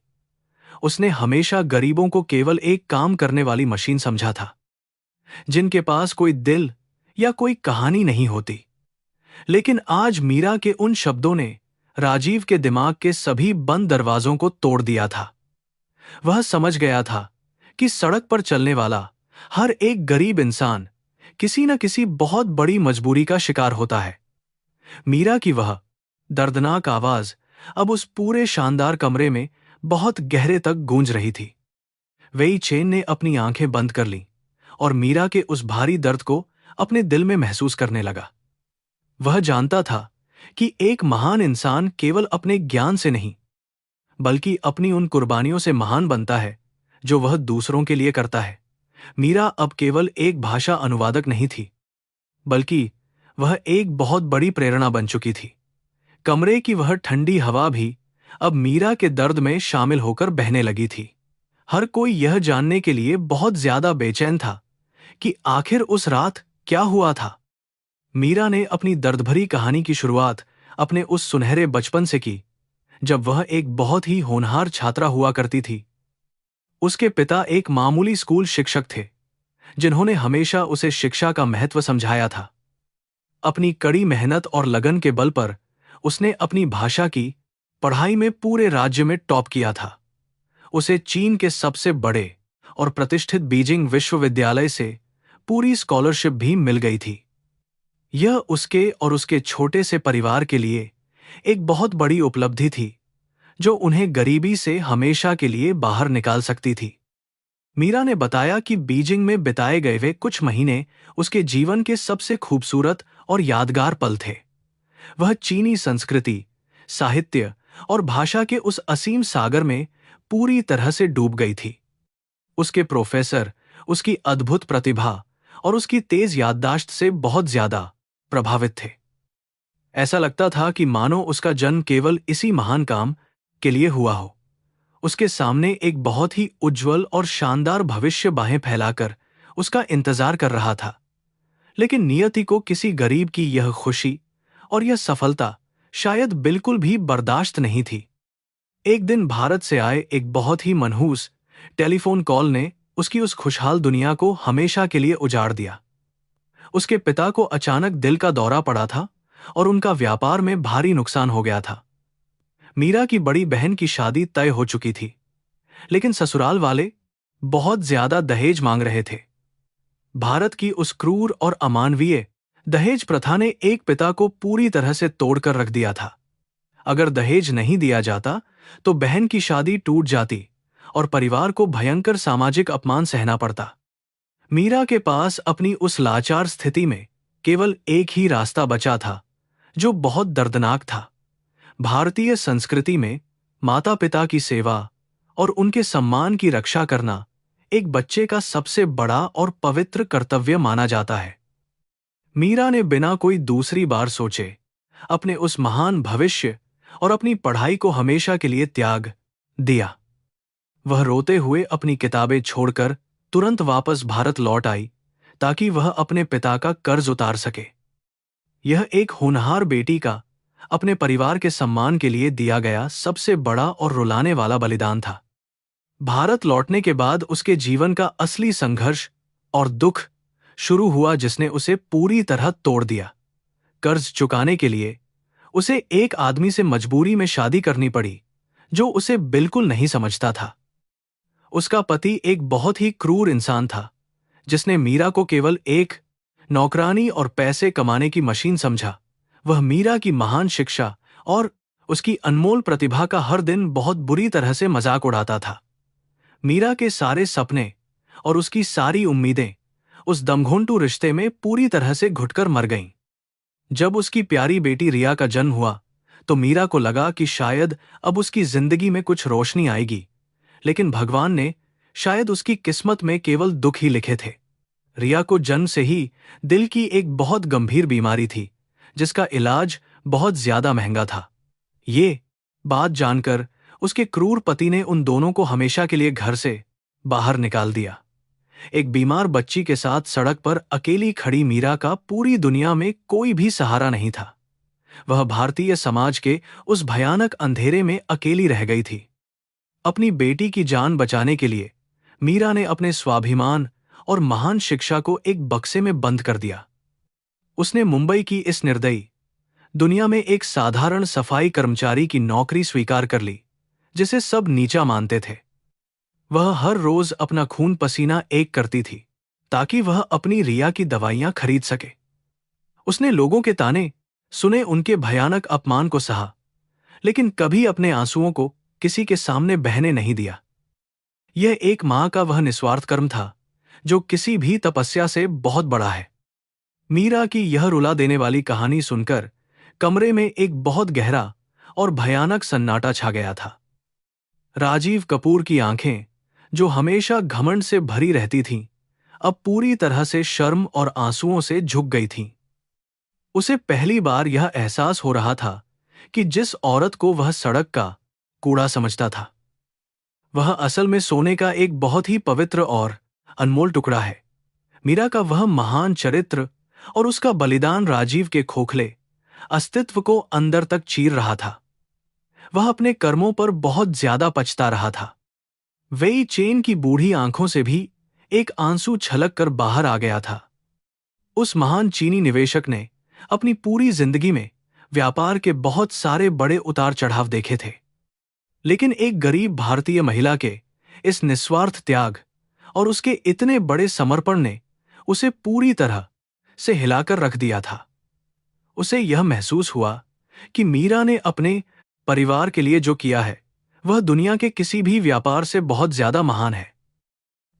उसने हमेशा गरीबों को केवल एक काम करने वाली मशीन समझा था, जिनके पास कोई दिल या कोई कहानी नहीं होती। लेकिन आज मीरा के उन शब्दों ने राजीव के दिमाग के सभी बंद दरवाजों को तोड़ दिया था। वह समझ गया था कि सड़क पर चलने वाला हर एक गरीब इंसान किसी न किसी बहुत बड़ी मजबूरी का शिकार होता है। मीरा की वह दर्दनाक आवाज अब उस पूरे शानदार कमरे में बहुत गहरे तक गूंज रही थी। वेई चेन ने अपनी आंखें बंद कर लीं और मीरा के उस भारी दर्द को अपने दिल में महसूस करने लगा। वह जानता था कि एक महान इंसान केवल अपने ज्ञान से नहीं, बल्कि अपनी उन कुर्बानियों से महान बनता है जो वह दूसरों के लिए करता है। मीरा अब केवल एक भाषा अनुवादक नहीं थी, बल्कि वह एक बहुत बड़ी प्रेरणा बन चुकी थी। कमरे की वह ठंडी हवा भी अब मीरा के दर्द में शामिल होकर बहने लगी थी। हर कोई यह जानने के लिए बहुत ज्यादा बेचैन था कि आखिर उस रात क्या हुआ था। मीरा ने अपनी दर्दभरी कहानी की शुरुआत अपने उस सुनहरे बचपन से की, जब वह एक बहुत ही होनहार छात्रा हुआ करती थी। उसके पिता एक मामूली स्कूल शिक्षक थे, जिन्होंने हमेशा उसे शिक्षा का महत्व समझाया था। अपनी कड़ी मेहनत और लगन के बल पर उसने अपनी भाषा की पढ़ाई में पूरे राज्य में टॉप किया था। उसे चीन के सबसे बड़े और प्रतिष्ठित बीजिंग विश्वविद्यालय से पूरी स्कॉलरशिप भी मिल गई थी। यह उसके और उसके छोटे से परिवार के लिए एक बहुत बड़ी उपलब्धि थी, जो उन्हें गरीबी से हमेशा के लिए बाहर निकाल सकती थी। मीरा ने बताया कि बीजिंग में बिताए गए वे कुछ महीने उसके जीवन के सबसे खूबसूरत और यादगार पल थे। वह चीनी संस्कृति, साहित्य और भाषा के उस असीम सागर में पूरी तरह से डूब गई थी। उसके प्रोफेसर उसकी अद्भुत प्रतिभा और उसकी तेज याददाश्त से बहुत ज्यादा प्रभावित थे। ऐसा लगता था कि मानो उसका जन्म केवल इसी महान काम के लिए हुआ हो। उसके सामने एक बहुत ही उज्जवल और शानदार भविष्य बाहें फैलाकर उसका इंतजार कर रहा था। लेकिन नियति को किसी गरीब की यह खुशी और यह सफलता शायद बिल्कुल भी बर्दाश्त नहीं थी। एक दिन भारत से आए एक बहुत ही मनहूस टेलीफोन कॉल ने उसकी उस खुशहाल दुनिया को हमेशा के लिए उजाड़ दिया। उसके पिता को अचानक दिल का दौरा पड़ा था और उनका व्यापार में भारी नुकसान हो गया था। मीरा की बड़ी बहन की शादी तय हो चुकी थी, लेकिन ससुराल वाले बहुत ज्यादा दहेज मांग रहे थे। भारत की उस क्रूर और अमानवीय दहेज प्रथा ने एक पिता को पूरी तरह से तोड़कर रख दिया था। अगर दहेज नहीं दिया जाता तो बहन की शादी टूट जाती और परिवार को भयंकर सामाजिक अपमान सहना पड़ता। मीरा के पास अपनी उस लाचार स्थिति में केवल एक ही रास्ता बचा था, जो बहुत दर्दनाक था। भारतीय संस्कृति में माता पिता की सेवा और उनके सम्मान की रक्षा करना एक बच्चे का सबसे बड़ा और पवित्र कर्तव्य माना जाता है। मीरा ने बिना कोई दूसरी बार सोचे अपने उस महान भविष्य और अपनी पढ़ाई को हमेशा के लिए त्याग दिया। वह रोते हुए अपनी किताबें छोड़कर तुरंत वापस भारत लौट आई ताकि वह अपने पिता का कर्ज उतार सके। यह एक होनहार बेटी का अपने परिवार के सम्मान के लिए दिया गया सबसे बड़ा और रुलाने वाला बलिदान था। भारत लौटने के बाद उसके जीवन का असली संघर्ष और दुख शुरू हुआ, जिसने उसे पूरी तरह तोड़ दिया। कर्ज चुकाने के लिए उसे एक आदमी से मजबूरी में शादी करनी पड़ी जो उसे बिल्कुल नहीं समझता था। उसका पति एक बहुत ही क्रूर इंसान था जिसने मीरा को केवल एक नौकरानी और पैसे कमाने की मशीन समझा। वह मीरा की महान शिक्षा और उसकी अनमोल प्रतिभा का हर दिन बहुत बुरी तरह से मजाक उड़ाता था। मीरा के सारे सपने और उसकी सारी उम्मीदें उस दमघोंटू रिश्ते में पूरी तरह से घुटकर मर गईं। जब उसकी प्यारी बेटी रिया का जन्म हुआ तो मीरा को लगा कि शायद अब उसकी जिंदगी में कुछ रोशनी आएगी, लेकिन भगवान ने शायद उसकी किस्मत में केवल दुख ही लिखे थे। रिया को जन्म से ही दिल की एक बहुत गंभीर बीमारी थी जिसका इलाज बहुत ज्यादा महंगा था। ये बात जानकर उसके क्रूर पति ने उन दोनों को हमेशा के लिए घर से बाहर निकाल दिया। एक बीमार बच्ची के साथ सड़क पर अकेली खड़ी मीरा का पूरी दुनिया में कोई भी सहारा नहीं था। वह भारतीय समाज के उस भयानक अंधेरे में अकेली रह गई थी। अपनी बेटी की जान बचाने के लिए मीरा ने अपने स्वाभिमान और महान शिक्षा को एक बक्से में बंद कर दिया। उसने मुंबई की इस निर्दयी दुनिया में एक साधारण सफाई कर्मचारी की नौकरी स्वीकार कर ली जिसे सब नीचा मानते थे। वह हर रोज अपना खून पसीना एक करती थी ताकि वह अपनी रिया की दवाइयां खरीद सके। उसने लोगों के ताने सुने, उनके भयानक अपमान को सहा, लेकिन कभी अपने आंसुओं को किसी के सामने बहने नहीं दिया। यह एक मां का वह निस्वार्थ कर्म था जो किसी भी तपस्या से बहुत बड़ा है। मीरा की यह रुला देने वाली कहानी सुनकर कमरे में एक बहुत गहरा और भयानक सन्नाटा छा गया था। राजीव कपूर की आंखें, जो हमेशा घमंड से भरी रहती थीं, अब पूरी तरह से शर्म और आंसुओं से झुक गई थीं। उसे पहली बार यह एहसास हो रहा था कि जिस औरत को वह सड़क का कूड़ा समझता था, वह असल में सोने का एक बहुत ही पवित्र और अनमोल टुकड़ा है। मीरा का वह महान चरित्र और उसका बलिदान राजीव के खोखले अस्तित्व को अंदर तक चीर रहा था। वह अपने कर्मों पर बहुत ज्यादा पछता रहा था। वेई चेन की बूढ़ी आंखों से भी एक आंसू छलक कर बाहर आ गया था। उस महान चीनी निवेशक ने अपनी पूरी जिंदगी में व्यापार के बहुत सारे बड़े उतार चढ़ाव देखे थे, लेकिन एक गरीब भारतीय महिला के इस निस्वार्थ त्याग और उसके इतने बड़े समर्पण ने उसे पूरी तरह से हिलाकर रख दिया था। उसे यह महसूस हुआ कि मीरा ने अपने परिवार के लिए जो किया है वह दुनिया के किसी भी व्यापार से बहुत ज्यादा महान है।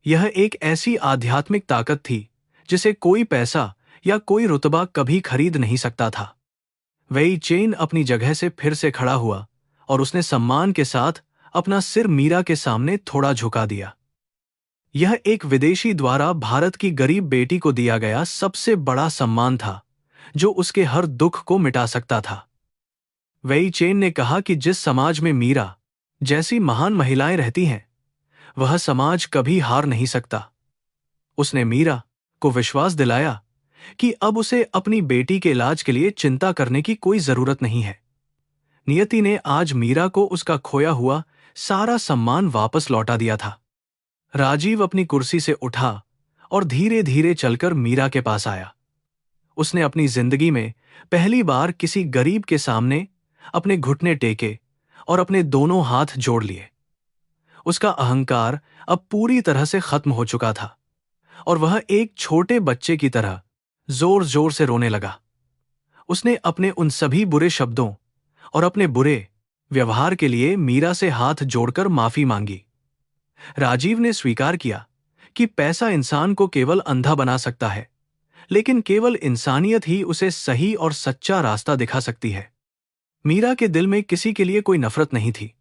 यह एक ऐसी आध्यात्मिक ताकत थी जिसे कोई पैसा या कोई रुतबा कभी खरीद नहीं सकता था। वेई चेन अपनी जगह से फिर से खड़ा हुआ और उसने सम्मान के साथ अपना सिर मीरा के सामने थोड़ा झुका दिया। यह एक विदेशी द्वारा भारत की गरीब बेटी को दिया गया सबसे बड़ा सम्मान था जो उसके हर दुख को मिटा सकता था। वेई चेन ने कहा कि जिस समाज में मीरा जैसी महान महिलाएं रहती हैं, वह समाज कभी हार नहीं सकता। उसने मीरा को विश्वास दिलाया कि अब उसे अपनी बेटी के इलाज के लिए चिंता करने की कोई जरूरत नहीं है। नियति ने आज मीरा को उसका खोया हुआ सारा सम्मान वापस लौटा दिया था। राजीव अपनी कुर्सी से उठा और धीरे धीरे चलकर मीरा के पास आया। उसने अपनी जिंदगी में पहली बार किसी गरीब के सामने अपने घुटने टेके और अपने दोनों हाथ जोड़ लिए। उसका अहंकार अब पूरी तरह से खत्म हो चुका था और वह एक छोटे बच्चे की तरह जोर जोर से रोने लगा। उसने अपने उन सभी बुरे शब्दों और अपने बुरे व्यवहार के लिए मीरा से हाथ जोड़कर माफी मांगी। राजीव ने स्वीकार किया कि पैसा इंसान को केवल अंधा बना सकता है, लेकिन केवल इंसानियत ही उसे सही और सच्चा रास्ता दिखा सकती है। मीरा के दिल में किसी के लिए कोई नफरत नहीं थी।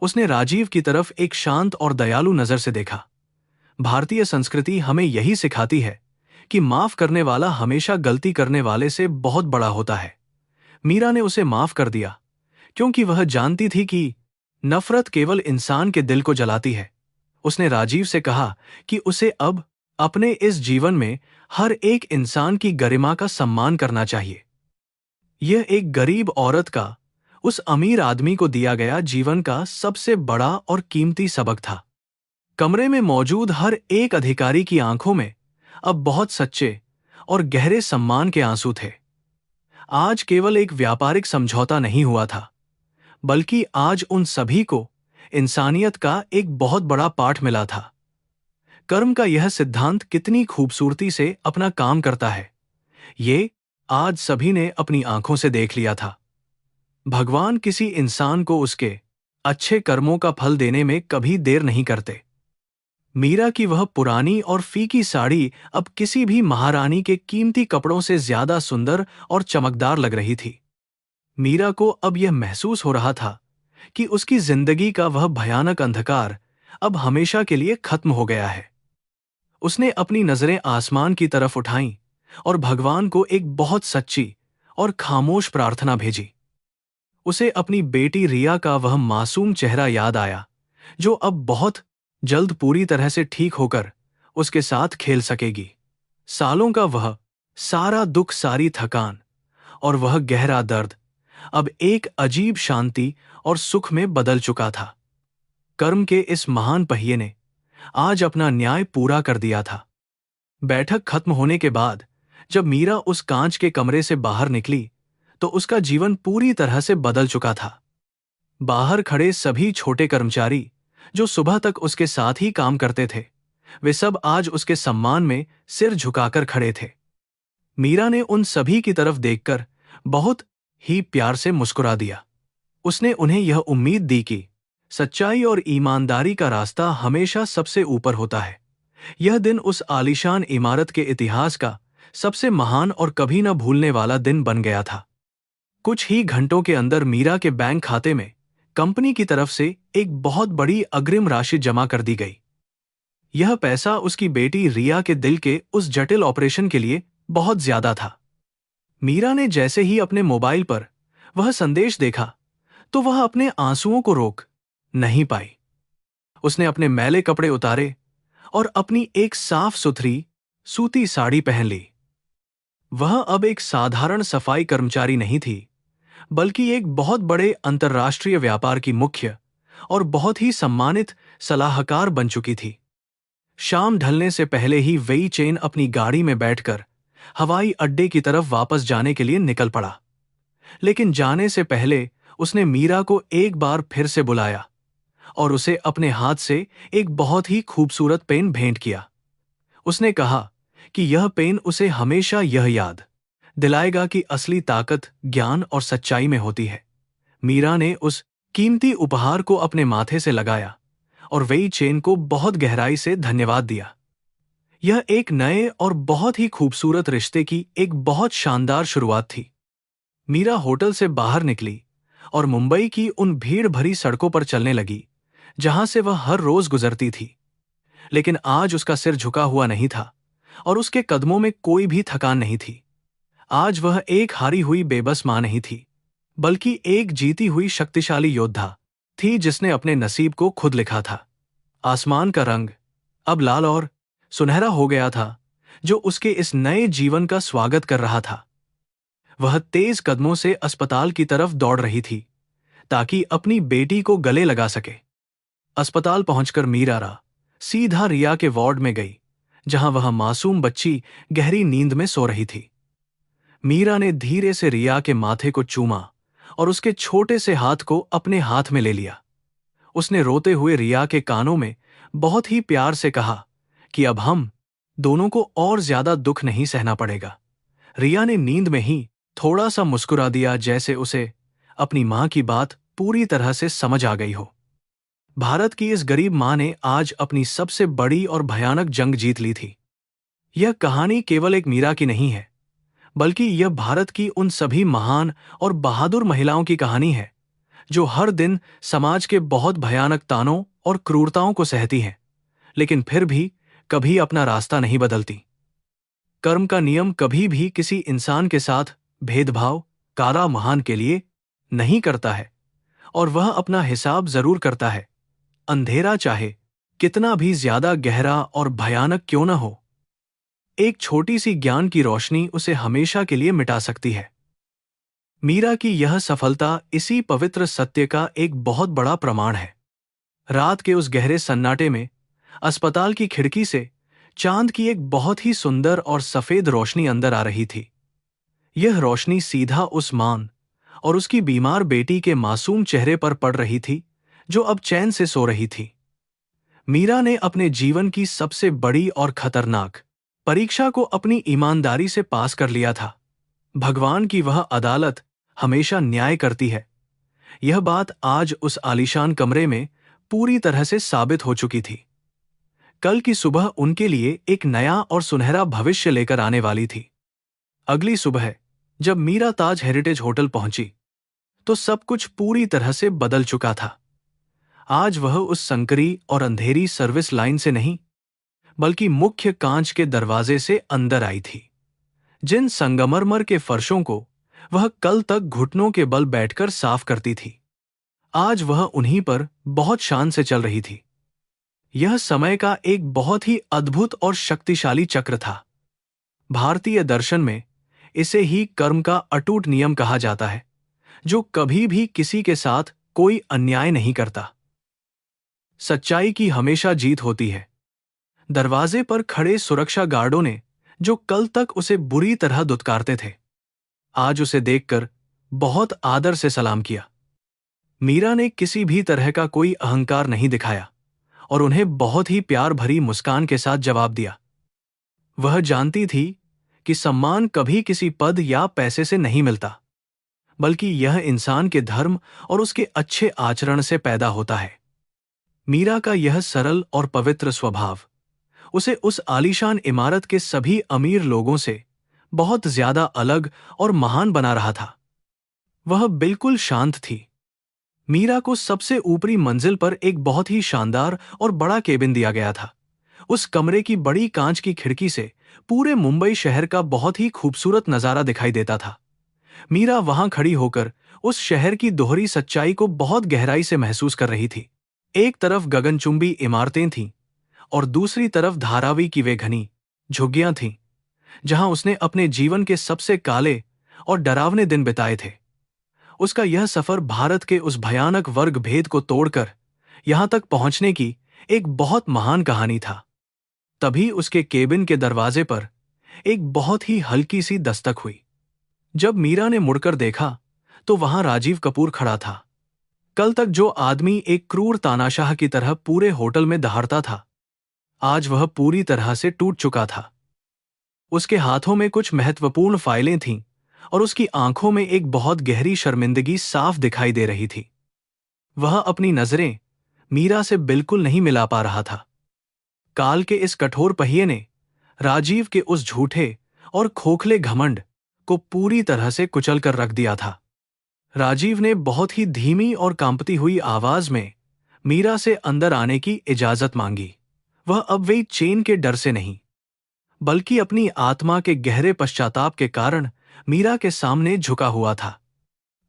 उसने राजीव की तरफ एक शांत और दयालु नजर से देखा। भारतीय संस्कृति हमें यही सिखाती है कि माफ करने वाला हमेशा गलती करने वाले से बहुत बड़ा होता है। मीरा ने उसे माफ कर दिया क्योंकि वह जानती थी कि नफरत केवल इंसान के दिल को जलाती है। उसने राजीव से कहा कि उसे अब अपने इस जीवन में हर एक इंसान की गरिमा का सम्मान करना चाहिए। यह एक गरीब औरत का उस अमीर आदमी को दिया गया जीवन का सबसे बड़ा और कीमती सबक था। कमरे में मौजूद हर एक अधिकारी की आंखों में अब बहुत सच्चे और गहरे सम्मान के आंसू थे। आज केवल एक व्यापारिक समझौता नहीं हुआ था, बल्कि आज उन सभी को इंसानियत का एक बहुत बड़ा पाठ मिला था। कर्म का यह सिद्धांत कितनी खूबसूरती से अपना काम करता है, ये आज सभी ने अपनी आंखों से देख लिया था। भगवान किसी इंसान को उसके अच्छे कर्मों का फल देने में कभी देर नहीं करते। मीरा की वह पुरानी और फीकी साड़ी अब किसी भी महारानी के कीमती कपड़ों से ज्यादा सुंदर और चमकदार लग रही थी। मीरा को अब यह महसूस हो रहा था कि उसकी जिंदगी का वह भयानक अंधकार अब हमेशा के लिए खत्म हो गया है। उसने अपनी नजरें आसमान की तरफ उठाईं और भगवान को एक बहुत सच्ची और खामोश प्रार्थना भेजी। उसे अपनी बेटी रिया का वह मासूम चेहरा याद आया, जो अब बहुत जल्द पूरी तरह से ठीक होकर उसके साथ खेल सकेगी। सालों का वह सारा दुख, सारी थकान और वह गहरा दर्द अब एक अजीब शांति और सुख में बदल चुका था। कर्म के इस महान पहिए ने आज अपना न्याय पूरा कर दिया था। बैठक खत्म होने के बाद जब मीरा उस कांच के कमरे से बाहर निकली तो उसका जीवन पूरी तरह से बदल चुका था। बाहर खड़े सभी छोटे कर्मचारी जो सुबह तक उसके साथ ही काम करते थे, वे सब आज उसके सम्मान में सिर झुकाकर खड़े थे। मीरा ने उन सभी की तरफ देखकर बहुत ही प्यार से मुस्कुरा दिया। उसने उन्हें यह उम्मीद दी कि सच्चाई और ईमानदारी का रास्ता हमेशा सबसे ऊपर होता है। यह दिन उस आलीशान इमारत के इतिहास का सबसे महान और कभी न भूलने वाला दिन बन गया था। कुछ ही घंटों के अंदर मीरा के बैंक खाते में कंपनी की तरफ से एक बहुत बड़ी अग्रिम राशि जमा कर दी गई। यह पैसा उसकी बेटी रिया के दिल के उस जटिल ऑपरेशन के लिए बहुत ज्यादा था। मीरा ने जैसे ही अपने मोबाइल पर वह संदेश देखा तो वह अपने आंसुओं को रोक नहीं पाई। उसने अपने मैले कपड़े उतारे और अपनी एक साफ सुथरी सूती साड़ी पहन ली। वह अब एक साधारण सफाई कर्मचारी नहीं थी, बल्कि एक बहुत बड़े अंतर्राष्ट्रीय व्यापार की मुख्य और बहुत ही सम्मानित सलाहकार बन चुकी थी। शाम ढलने से पहले ही वेई चेन अपनी गाड़ी में बैठकर हवाई अड्डे की तरफ वापस जाने के लिए निकल पड़ा। लेकिन जाने से पहले उसने मीरा को एक बार फिर से बुलाया और उसे अपने हाथ से एक बहुत ही खूबसूरत पेन भेंट किया। उसने कहा कि यह पेन उसे हमेशा यह याद दिलाएगा कि असली ताकत ज्ञान और सच्चाई में होती है। मीरा ने उस कीमती उपहार को अपने माथे से लगाया और वेई चेन को बहुत गहराई से धन्यवाद दिया। यह एक नए और बहुत ही खूबसूरत रिश्ते की एक बहुत शानदार शुरुआत थी। मीरा होटल से बाहर निकली और मुंबई की उन भीड़ भरी सड़कों पर चलने लगी जहां से वह हर रोज गुजरती थी। लेकिन आज उसका सिर झुका हुआ नहीं था और उसके कदमों में कोई भी थकान नहीं थी। आज वह एक हारी हुई बेबस मां नहीं थी, बल्कि एक जीती हुई शक्तिशाली योद्धा थी जिसने अपने नसीब को खुद लिखा था। आसमान का रंग अब लाल और सुनहरा हो गया था, जो उसके इस नए जीवन का स्वागत कर रहा था। वह तेज कदमों से अस्पताल की तरफ दौड़ रही थी ताकि अपनी बेटी को गले लगा सके। अस्पताल पहुंचकर मीरा सीधा रिया के वार्ड में गई, जहां वह मासूम बच्ची गहरी नींद में सो रही थी। मीरा ने धीरे से रिया के माथे को चूमा और उसके छोटे से हाथ को अपने हाथ में ले लिया। उसने रोते हुए रिया के कानों में बहुत ही प्यार से कहा कि अब हम दोनों को और ज्यादा दुख नहीं सहना पड़ेगा। रिया ने नींद में ही थोड़ा सा मुस्कुरा दिया, जैसे उसे अपनी मां की बात पूरी तरह से समझ आ गई हो। भारत की इस गरीब मां ने आज अपनी सबसे बड़ी और भयानक जंग जीत ली थी। यह कहानी केवल एक मीरा की नहीं है, बल्कि यह भारत की उन सभी महान और बहादुर महिलाओं की कहानी है जो हर दिन समाज के बहुत भयानक तानों और क्रूरताओं को सहती हैं, लेकिन फिर भी कभी अपना रास्ता नहीं बदलती। कर्म का नियम कभी भी किसी इंसान के साथ भेदभाव कारा महान के लिए नहीं करता है, और वह अपना हिसाब जरूर करता है, अंधेरा चाहे कितना भी ज्यादा गहरा और भयानक क्यों न हो। एक छोटी सी ज्ञान की रोशनी उसे हमेशा के लिए मिटा सकती है। मीरा की यह सफलता इसी पवित्र सत्य का एक बहुत बड़ा प्रमाण है। रात के उस गहरे सन्नाटे में अस्पताल की खिड़की से चांद की एक बहुत ही सुंदर और सफेद रोशनी अंदर आ रही थी। यह रोशनी सीधा उस मां और उसकी बीमार बेटी के मासूम चेहरे पर पड़ रही थी, जो अब चैन से सो रही थी। मीरा ने अपने जीवन की सबसे बड़ी और खतरनाक परीक्षा को अपनी ईमानदारी से पास कर लिया था। भगवान की वह अदालत हमेशा न्याय करती है। यह बात आज उस आलीशान कमरे में पूरी तरह से साबित हो चुकी थी। कल की सुबह उनके लिए एक नया और सुनहरा भविष्य लेकर आने वाली थी। अगली सुबह जब मीरा ताज हेरिटेज होटल पहुंची, तो सब कुछ पूरी तरह से बदल चुका था। आज वह उस संकरी और अंधेरी सर्विस लाइन से नहीं, बल्कि मुख्य कांच के दरवाजे से अंदर आई थी। जिन संगमरमर के फर्शों को वह कल तक घुटनों के बल बैठकर साफ करती थी, आज वह उन्हीं पर बहुत शान से चल रही थी। यह समय का एक बहुत ही अद्भुत और शक्तिशाली चक्र था। भारतीय दर्शन में इसे ही कर्म का अटूट नियम कहा जाता है, जो कभी भी किसी के साथ कोई अन्याय नहीं करता। सच्चाई की हमेशा जीत होती है। दरवाजे पर खड़े सुरक्षा गार्डों ने, जो कल तक उसे बुरी तरह दुत्कारते थे, आज उसे देखकर बहुत आदर से सलाम किया। मीरा ने किसी भी तरह का कोई अहंकार नहीं दिखाया और उन्हें बहुत ही प्यार भरी मुस्कान के साथ जवाब दिया। वह जानती थी कि सम्मान कभी किसी पद या पैसे से नहीं मिलता, बल्कि यह इंसान के धर्म और उसके अच्छे आचरण से पैदा होता है। मीरा का यह सरल और पवित्र स्वभाव उसे उस आलीशान इमारत के सभी अमीर लोगों से बहुत ज्यादा अलग और महान बना रहा था। वह बिल्कुल शांत थी। मीरा को सबसे ऊपरी मंजिल पर एक बहुत ही शानदार और बड़ा केबिन दिया गया था। उस कमरे की बड़ी कांच की खिड़की से पूरे मुंबई शहर का बहुत ही खूबसूरत नजारा दिखाई देता था। मीरा वहां खड़ी होकर उस शहर की दोहरी सच्चाई को बहुत गहराई से महसूस कर रही थी। एक तरफ गगनचुंबी इमारतें थीं और दूसरी तरफ धारावी की वे घनी झुग्गियां थीं, जहां उसने अपने जीवन के सबसे काले और डरावने दिन बिताए थे। उसका यह सफर भारत के उस भयानक वर्ग भेद को तोड़कर यहां तक पहुंचने की एक बहुत महान कहानी था। तभी उसके केबिन के दरवाजे पर एक बहुत ही हल्की सी दस्तक हुई। जब मीरा ने मुड़कर देखा, तो वहां राजीव कपूर खड़ा था। कल तक जो आदमी एक क्रूर तानाशाह की तरह पूरे होटल में दहाड़ता था, आज वह पूरी तरह से टूट चुका था। उसके हाथों में कुछ महत्वपूर्ण फाइलें थीं और उसकी आंखों में एक बहुत गहरी शर्मिंदगी साफ दिखाई दे रही थी। वह अपनी नजरें मीरा से बिल्कुल नहीं मिला पा रहा था। काल के इस कठोर पहिए ने राजीव के उस झूठे और खोखले घमंड को पूरी तरह से कुचल कर रख दिया था। राजीव ने बहुत ही धीमी और कांपती हुई आवाज में मीरा से अंदर आने की इजाजत मांगी। वह अब वे चेन के डर से नहीं, बल्कि अपनी आत्मा के गहरे पश्चाताप के कारण मीरा के सामने झुका हुआ था।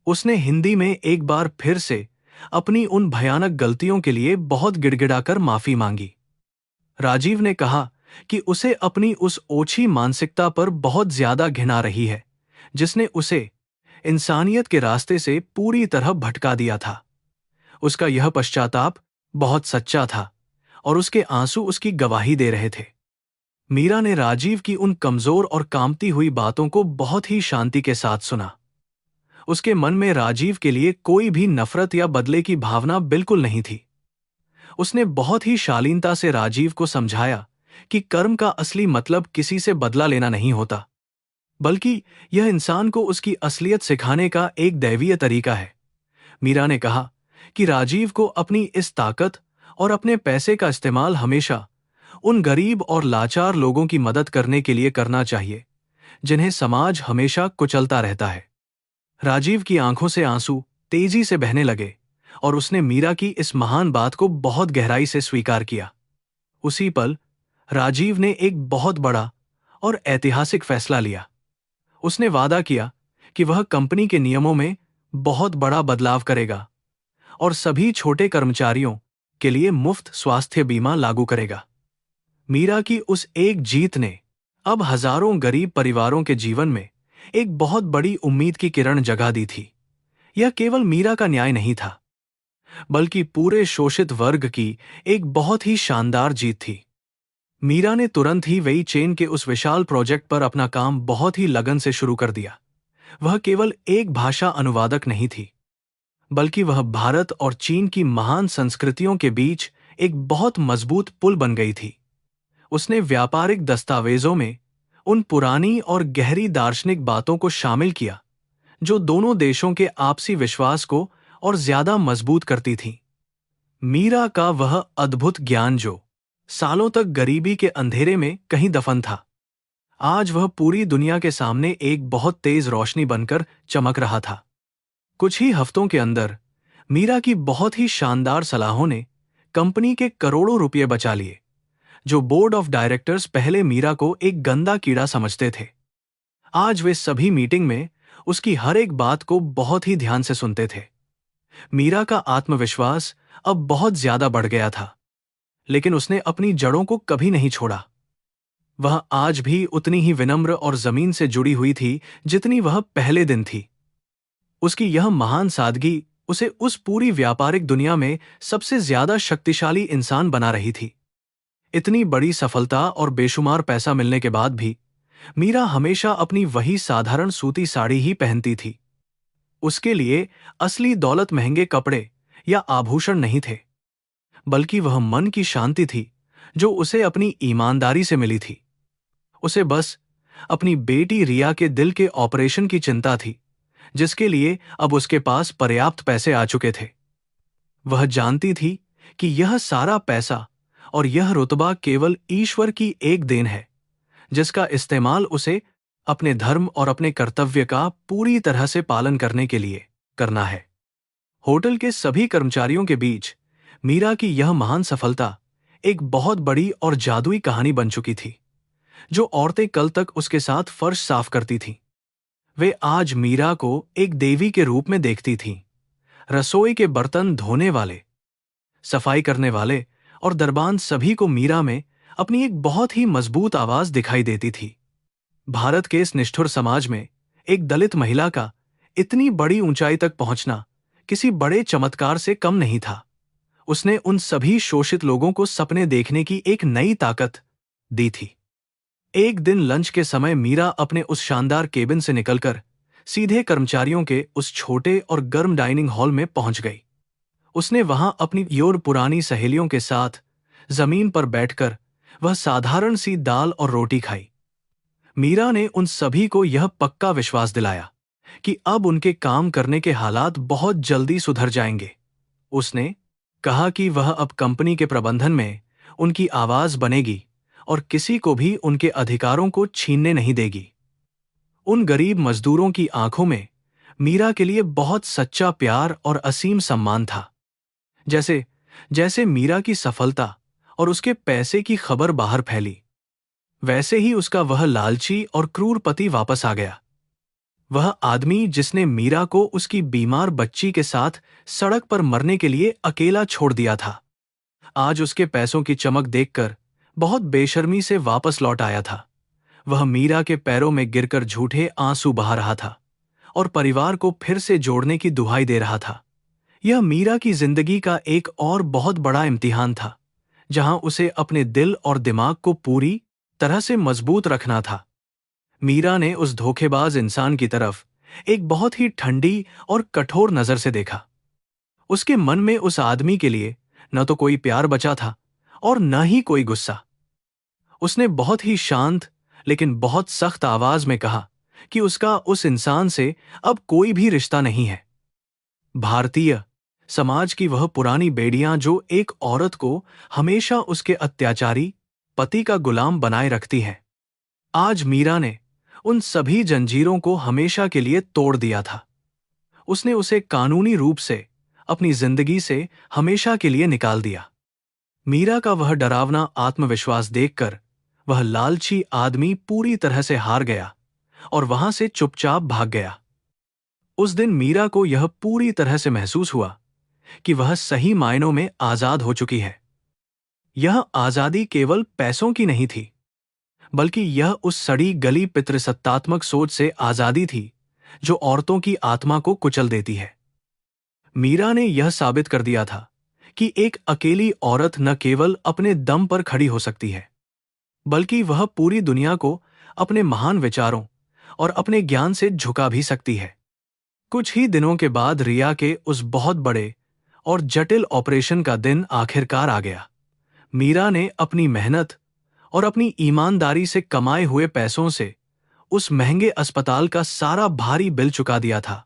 उसने हिंदी में एक बार फिर से अपनी उन भयानक गलतियों के लिए बहुत गिड़गिड़ाकर माफी मांगी। राजीव ने कहा कि उसे अपनी उस ओछी मानसिकता पर बहुत ज्यादा घिना रही है, जिसने उसे इंसानियत के रास्ते से पूरी तरह भटका दिया था। उसका यह पश्चाताप बहुत सच्चा था और उसके आंसू उसकी गवाही दे रहे थे। मीरा ने राजीव की उन कमजोर और कांपती हुई बातों को बहुत ही शांति के साथ सुना। उसके मन में राजीव के लिए कोई भी नफरत या बदले की भावना बिल्कुल नहीं थी। उसने बहुत ही शालीनता से राजीव को समझाया कि कर्म का असली मतलब किसी से बदला लेना नहीं होता, बल्कि यह इंसान को उसकी असलियत सिखाने का एक दैवीय तरीका है। मीरा ने कहा कि राजीव को अपनी इस ताकत और अपने पैसे का इस्तेमाल हमेशा उन गरीब और लाचार लोगों की मदद करने के लिए करना चाहिए, जिन्हें समाज हमेशा कुचलता रहता है। राजीव की आंखों से आंसू तेजी से बहने लगे और उसने मीरा की इस महान बात को बहुत गहराई से स्वीकार किया। उसी पल राजीव ने एक बहुत बड़ा और ऐतिहासिक फैसला लिया। उसने वादा किया कि वह कंपनी के नियमों में बहुत बड़ा बदलाव करेगा और सभी छोटे कर्मचारियों के लिए मुफ्त स्वास्थ्य बीमा लागू करेगा। मीरा की उस एक जीत ने अब हजारों गरीब परिवारों के जीवन में एक बहुत बड़ी उम्मीद की किरण जगा दी थी। यह केवल मीरा का न्याय नहीं था, बल्कि पूरे शोषित वर्ग की एक बहुत ही शानदार जीत थी। मीरा ने तुरंत ही वेई चेन के उस विशाल प्रोजेक्ट पर अपना काम बहुत ही लगन से शुरू कर दिया। वह केवल एक भाषा अनुवादक नहीं थी, बल्कि वह भारत और चीन की महान संस्कृतियों के बीच एक बहुत मजबूत पुल बन गई थी। उसने व्यापारिक दस्तावेजों में उन पुरानी और गहरी दार्शनिक बातों को शामिल किया जो दोनों देशों के आपसी विश्वास को और ज्यादा मजबूत करती थीं। मीरा का वह अद्भुत ज्ञान जो सालों तक गरीबी के अंधेरे में कहीं दफन था, आज वह पूरी दुनिया के सामने एक बहुत तेज रोशनी बनकर चमक रहा था। कुछ ही हफ्तों के अंदर मीरा की बहुत ही शानदार सलाहों ने कंपनी के करोड़ों रुपये बचा लिए, जो बोर्ड ऑफ डायरेक्टर्स पहले मीरा को एक गंदा कीड़ा समझते थे। आज वे सभी मीटिंग में उसकी हर एक बात को बहुत ही ध्यान से सुनते थे। मीरा का आत्मविश्वास अब बहुत ज्यादा बढ़ गया था, लेकिन उसने अपनी जड़ों को कभी नहीं छोड़ा। वह आज भी उतनी ही विनम्र और जमीन से जुड़ी हुई थी जितनी वह पहले दिन थी। उसकी यह महान सादगी उसे उस पूरी व्यापारिक दुनिया में सबसे ज्यादा शक्तिशाली इंसान बना रही थी। इतनी बड़ी सफलता और बेशुमार पैसा मिलने के बाद भी मीरा हमेशा अपनी वही साधारण सूती साड़ी ही पहनती थी। उसके लिए असली दौलत महंगे कपड़े या आभूषण नहीं थे, बल्कि वह मन की शांति थी जो उसे अपनी ईमानदारी से मिली थी। उसे बस अपनी बेटी रिया के दिल के ऑपरेशन की चिंता थी, जिसके लिए अब उसके पास पर्याप्त पैसे आ चुके थे। वह जानती थी कि यह सारा पैसा और यह रुतबा केवल ईश्वर की एक देन है, जिसका इस्तेमाल उसे अपने धर्म और अपने कर्तव्य का पूरी तरह से पालन करने के लिए करना है। होटल के सभी कर्मचारियों के बीच मीरा की यह महान सफलता एक बहुत बड़ी और जादुई कहानी बन चुकी थी। जो औरतें कल तक उसके साथ फर्श साफ करती थीं, वे आज मीरा को एक देवी के रूप में देखती थीं। रसोई के बर्तन धोने वाले, सफाई करने वाले और दरबान सभी को मीरा में अपनी एक बहुत ही मजबूत आवाज दिखाई देती थी। भारत के इस निष्ठुर समाज में एक दलित महिला का इतनी बड़ी ऊंचाई तक पहुंचना किसी बड़े चमत्कार से कम नहीं था। उसने उन सभी शोषित लोगों को सपने देखने की एक नई ताकत दी थी। एक दिन लंच के समय मीरा अपने उस शानदार केबिन से निकलकर सीधे कर्मचारियों के उस छोटे और गर्म डाइनिंग हॉल में पहुंच गई। उसने वहां अपनी योर पुरानी सहेलियों के साथ जमीन पर बैठकर वह साधारण सी दाल और रोटी खाई। मीरा ने उन सभी को यह पक्का विश्वास दिलाया कि अब उनके काम करने के हालात बहुत जल्दी सुधर जाएंगे। उसने कहा कि वह अब कंपनी के प्रबंधन में उनकी आवाज बनेगी और किसी को भी उनके अधिकारों को छीनने नहीं देगी। उन गरीब मजदूरों की आंखों में मीरा के लिए बहुत सच्चा प्यार और असीम सम्मान था। जैसे जैसे मीरा की सफलता और उसके पैसे की खबर बाहर फैली, वैसे ही उसका वह लालची और क्रूर पति वापस आ गया। वह आदमी जिसने मीरा को उसकी बीमार बच्ची के साथ सड़क पर मरने के लिए अकेला छोड़ दिया था, आज उसके पैसों की चमक देखकर बहुत बेशर्मी से वापस लौट आया था। वह मीरा के पैरों में गिरकर झूठे आंसू बहा रहा था और परिवार को फिर से जोड़ने की दुहाई दे रहा था। यह मीरा की जिंदगी का एक और बहुत बड़ा इम्तिहान था, जहां उसे अपने दिल और दिमाग को पूरी तरह से मजबूत रखना था। मीरा ने उस धोखेबाज इंसान की तरफ एक बहुत ही ठंडी और कठोर नजर से देखा। उसके मन में उस आदमी के लिए न तो कोई प्यार बचा था और न ही कोई गुस्सा। उसने बहुत ही शांत लेकिन बहुत सख्त आवाज में कहा कि उसका उस इंसान से अब कोई भी रिश्ता नहीं है। भारतीय समाज की वह पुरानी बेड़ियां जो एक औरत को हमेशा उसके अत्याचारी पति का गुलाम बनाए रखती हैं, आज मीरा ने उन सभी जंजीरों को हमेशा के लिए तोड़ दिया था। उसने उसे कानूनी रूप से अपनी जिंदगी से हमेशा के लिए निकाल दिया। मीरा का वह डरावना आत्मविश्वास देखकर वह लालची आदमी पूरी तरह से हार गया और वहां से चुपचाप भाग गया। उस दिन मीरा को यह पूरी तरह से महसूस हुआ कि वह सही मायनों में आजाद हो चुकी है। यह आजादी केवल पैसों की नहीं थी, बल्कि यह उस सड़ी गली पितृसत्तात्मक सोच से आजादी थी जो औरतों की आत्मा को कुचल देती है। मीरा ने यह साबित कर दिया था कि एक अकेली औरत न केवल अपने दम पर खड़ी हो सकती है, बल्कि वह पूरी दुनिया को अपने महान विचारों और अपने ज्ञान से झुका भी सकती है। कुछ ही दिनों के बाद रिया के उस बहुत बड़े और जटिल ऑपरेशन का दिन आखिरकार आ गया। मीरा ने अपनी मेहनत और अपनी ईमानदारी से कमाए हुए पैसों से उस महंगे अस्पताल का सारा भारी बिल चुका दिया था।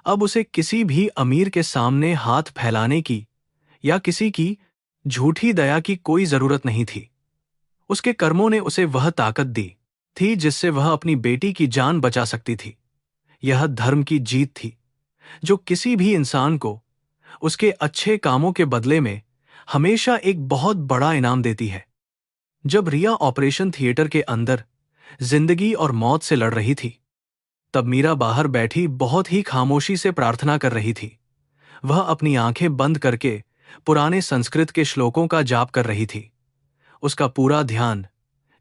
अब उसे किसी भी अमीर के सामने हाथ फैलाने की या किसी की झूठी दया की कोई जरूरत नहीं थी। उसके कर्मों ने उसे वह ताकत दी थी जिससे वह अपनी बेटी की जान बचा सकती थी। यह धर्म की जीत थी जो किसी भी इंसान को उसके अच्छे कामों के बदले में हमेशा एक बहुत बड़ा इनाम देती है। जब रिया ऑपरेशन थिएटर के अंदर जिंदगी और मौत से लड़ रही थी, तब मीरा बाहर बैठी बहुत ही खामोशी से प्रार्थना कर रही थी। वह अपनी आंखें बंद करके पुराने संस्कृत के श्लोकों का जाप कर रही थी। उसका पूरा ध्यान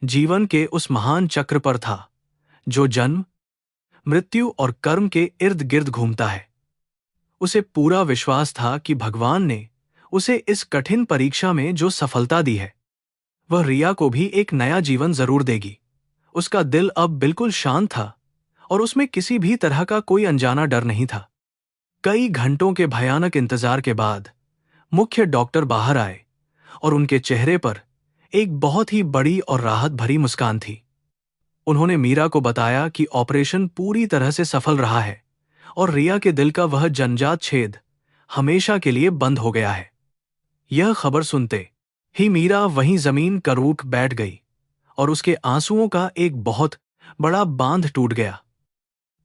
जीवन के उस महान चक्र पर था जो जन्म, मृत्यु और कर्म के इर्द गिर्द घूमता है। उसे पूरा विश्वास था कि भगवान ने उसे इस कठिन परीक्षा में जो सफलता दी है, वह रिया को भी एक नया जीवन जरूर देगी। उसका दिल अब बिल्कुल शांत था और उसमें किसी भी तरह का कोई अनजाना डर नहीं था। कई घंटों के भयानक इंतजार के बाद मुख्य डॉक्टर बाहर आए और उनके चेहरे पर एक बहुत ही बड़ी और राहत भरी मुस्कान थी। उन्होंने मीरा को बताया कि ऑपरेशन पूरी तरह से सफल रहा है और रिया के दिल का वह जन्मजात छेद हमेशा के लिए बंद हो गया है। यह खबर सुनते ही मीरा वहीं जमीन करूक बैठ गई और उसके आंसुओं का एक बहुत बड़ा बांध टूट गया।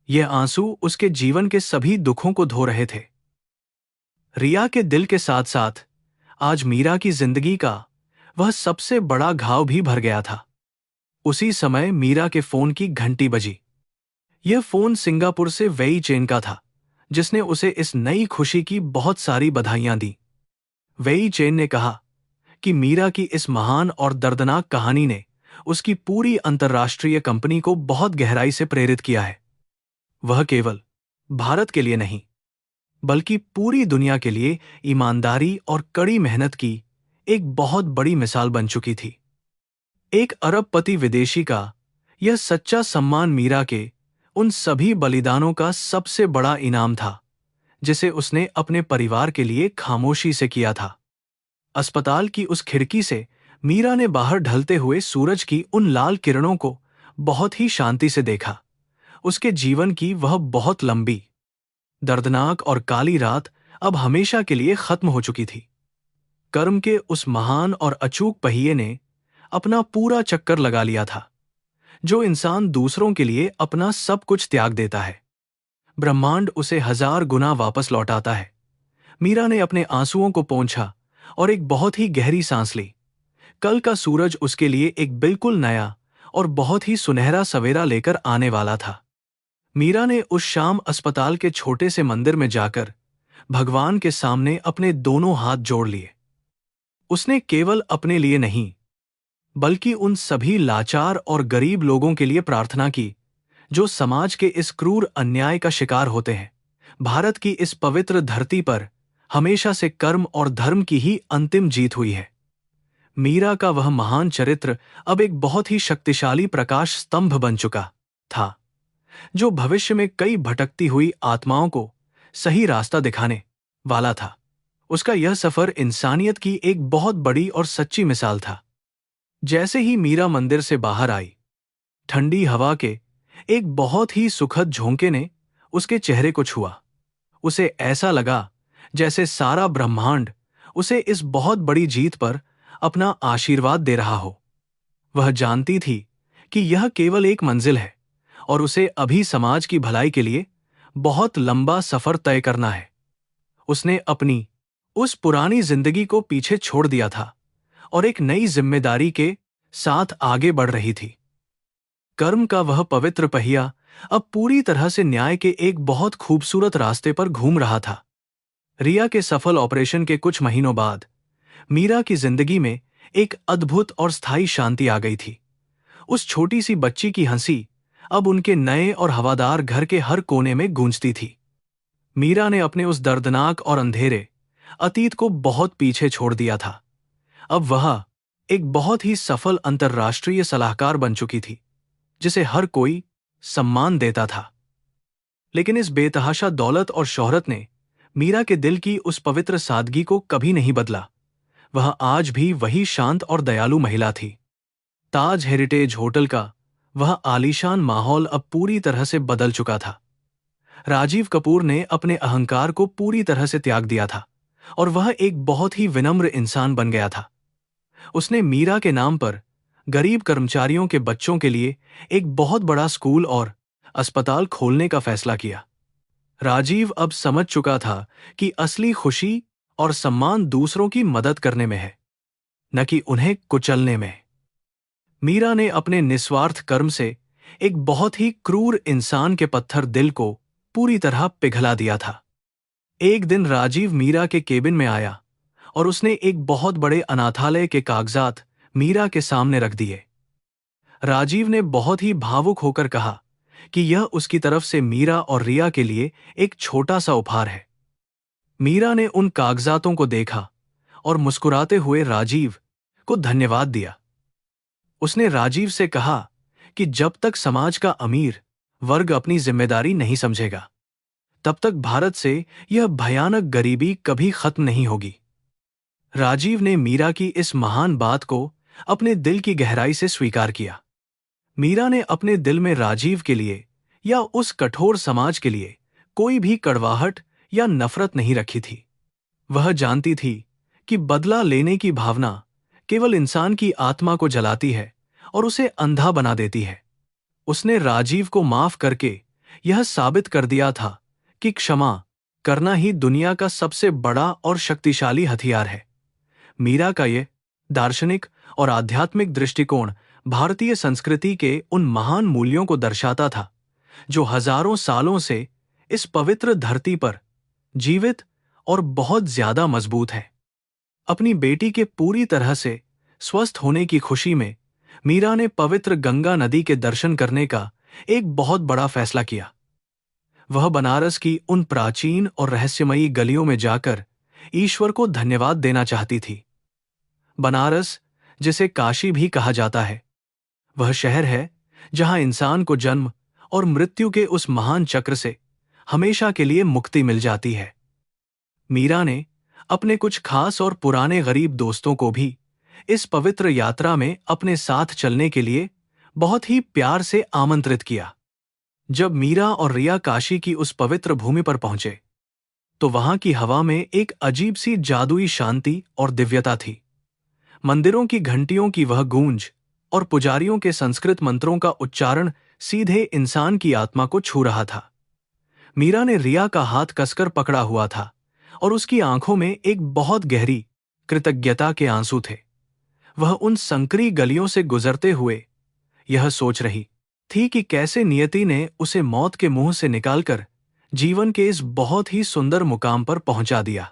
यह आंसू उसके जीवन के सभी दुखों को धो रहे थे। रिया के दिल के साथ साथ आज मीरा की जिंदगी का वह सबसे बड़ा घाव भी भर गया था। उसी समय मीरा के फोन की घंटी बजी। यह फोन सिंगापुर से वेई चेन का था, जिसने उसे इस नई खुशी की बहुत सारी बधाइयां दी। वेई चेन ने कहा कि मीरा की इस महान और दर्दनाक कहानी ने उसकी पूरी अंतर्राष्ट्रीय कंपनी को बहुत गहराई से प्रेरित किया है। वह केवल भारत के लिए नहीं, बल्कि पूरी दुनिया के लिए ईमानदारी और कड़ी मेहनत की एक बहुत बड़ी मिसाल बन चुकी थी। एक अरबपति विदेशी का यह सच्चा सम्मान मीरा के उन सभी बलिदानों का सबसे बड़ा इनाम था जिसे उसने अपने परिवार के लिए खामोशी से किया था। अस्पताल की उस खिड़की से मीरा ने बाहर ढलते हुए सूरज की उन लाल किरणों को बहुत ही शांति से देखा। उसके जीवन की वह बहुत लंबी, दर्दनाक और काली रात अब हमेशा के लिए खत्म हो चुकी थी। कर्म के उस महान और अचूक पहिए ने अपना पूरा चक्कर लगा लिया था। जो इंसान दूसरों के लिए अपना सब कुछ त्याग देता है, ब्रह्मांड उसे 1000 गुना वापस लौटाता है। मीरा ने अपने आंसुओं को पोंछा और एक बहुत ही गहरी सांस ली। कल का सूरज उसके लिए एक बिल्कुल नया और बहुत ही सुनहरा सवेरा लेकर आने वाला था। मीरा ने उस शाम अस्पताल के छोटे से मंदिर में जाकर भगवान के सामने अपने दोनों हाथ जोड़ लिए। उसने केवल अपने लिए नहीं, बल्कि उन सभी लाचार और गरीब लोगों के लिए प्रार्थना की जो समाज के इस क्रूर अन्याय का शिकार होते हैं। भारत की इस पवित्र धरती पर हमेशा से कर्म और धर्म की ही अंतिम जीत हुई है। मीरा का वह महान चरित्र अब एक बहुत ही शक्तिशाली प्रकाश स्तंभ बन चुका था, जो भविष्य में कई भटकती हुई आत्माओं को सही रास्ता दिखाने वाला था। उसका यह सफर इंसानियत की एक बहुत बड़ी और सच्ची मिसाल था। जैसे ही मीरा मंदिर से बाहर आई, ठंडी हवा के एक बहुत ही सुखद झोंके ने उसके चेहरे को छुआ। उसे ऐसा लगा जैसे सारा ब्रह्मांड उसे इस बहुत बड़ी जीत पर अपना आशीर्वाद दे रहा हो। वह जानती थी कि यह केवल एक मंजिल है और उसे अभी समाज की भलाई के लिए बहुत लंबा सफर तय करना है। उसने अपनी उस पुरानी जिंदगी को पीछे छोड़ दिया था और एक नई जिम्मेदारी के साथ आगे बढ़ रही थी। कर्म का वह पवित्र पहिया अब पूरी तरह से न्याय के एक बहुत खूबसूरत रास्ते पर घूम रहा था। रिया के सफल ऑपरेशन के कुछ महीनों बाद मीरा की जिंदगी में एक अद्भुत और स्थायी शांति आ गई थी। उस छोटी सी बच्ची की हंसी अब उनके नए और हवादार घर के हर कोने में गूंजती थी। मीरा ने अपने उस दर्दनाक और अंधेरे अतीत को बहुत पीछे छोड़ दिया था। अब वह एक बहुत ही सफल अंतर्राष्ट्रीय सलाहकार बन चुकी थी, जिसे हर कोई सम्मान देता था। लेकिन इस बेतहाशा दौलत और शोहरत ने मीरा के दिल की उस पवित्र सादगी को कभी नहीं बदला। वह आज भी वही शांत और दयालु महिला थी। ताज हेरिटेज होटल का वह आलीशान माहौल अब पूरी तरह से बदल चुका था। राजीव कपूर ने अपने अहंकार को पूरी तरह से त्याग दिया था और वह एक बहुत ही विनम्र इंसान बन गया था। उसने मीरा के नाम पर गरीब कर्मचारियों के बच्चों के लिए एक बहुत बड़ा स्कूल और अस्पताल खोलने का फैसला किया। राजीव अब समझ चुका था कि असली खुशी और सम्मान दूसरों की मदद करने में है, न कि उन्हें कुचलने में। मीरा ने अपने निस्वार्थ कर्म से एक बहुत ही क्रूर इंसान के पत्थर दिल को पूरी तरह पिघला दिया था। एक दिन राजीव मीरा के केबिन में आया और उसने एक बहुत बड़े अनाथालय के कागजात मीरा के सामने रख दिए। राजीव ने बहुत ही भावुक होकर कहा कि यह उसकी तरफ से मीरा और रिया के लिए एक छोटा सा उपहार है। मीरा ने उन कागजातों को देखा और मुस्कुराते हुए राजीव को धन्यवाद दिया। उसने राजीव से कहा कि जब तक समाज का अमीर वर्ग अपनी जिम्मेदारी नहीं समझेगा, तब तक भारत से यह भयानक गरीबी कभी खत्म नहीं होगी। राजीव ने मीरा की इस महान बात को अपने दिल की गहराई से स्वीकार किया। मीरा ने अपने दिल में राजीव के लिए या उस कठोर समाज के लिए कोई भी कड़वाहट या नफरत नहीं रखी थी। वह जानती थी कि बदला लेने की भावना केवल इंसान की आत्मा को जलाती है और उसे अंधा बना देती है। उसने राजीव को माफ करके यह साबित कर दिया था कि क्षमा करना ही दुनिया का सबसे बड़ा और शक्तिशाली हथियार है। मीरा का यह दार्शनिक और आध्यात्मिक दृष्टिकोण भारतीय संस्कृति के उन महान मूल्यों को दर्शाता था जो हजारों सालों से इस पवित्र धरती पर जीवित और बहुत ज्यादा मजबूत है। अपनी बेटी के पूरी तरह से स्वस्थ होने की खुशी में मीरा ने पवित्र गंगा नदी के दर्शन करने का एक बहुत बड़ा फैसला किया। वह बनारस की उन प्राचीन और रहस्यमयी गलियों में जाकर ईश्वर को धन्यवाद देना चाहती थी। बनारस, जिसे काशी भी कहा जाता है, वह शहर है जहां इंसान को जन्म और मृत्यु के उस महान चक्र से हमेशा के लिए मुक्ति मिल जाती है। मीरा ने अपने कुछ खास और पुराने गरीब दोस्तों को भी इस पवित्र यात्रा में अपने साथ चलने के लिए बहुत ही प्यार से आमंत्रित किया। जब मीरा और रिया काशी की उस पवित्र भूमि पर पहुंचे, तो वहां की हवा में एक अजीब सी जादुई शांति और दिव्यता थी। मंदिरों की घंटियों की वह गूंज और पुजारियों के संस्कृत मंत्रों का उच्चारण सीधे इंसान की आत्मा को छू रहा था। मीरा ने रिया का हाथ कसकर पकड़ा हुआ था और उसकी आंखों में एक बहुत गहरी कृतज्ञता के आंसू थे। वह उन संकरी गलियों से गुजरते हुए यह सोच रही थी कि कैसे नियति ने उसे मौत के मुंह से निकालकर जीवन के इस बहुत ही सुंदर मुकाम पर पहुंचा दिया।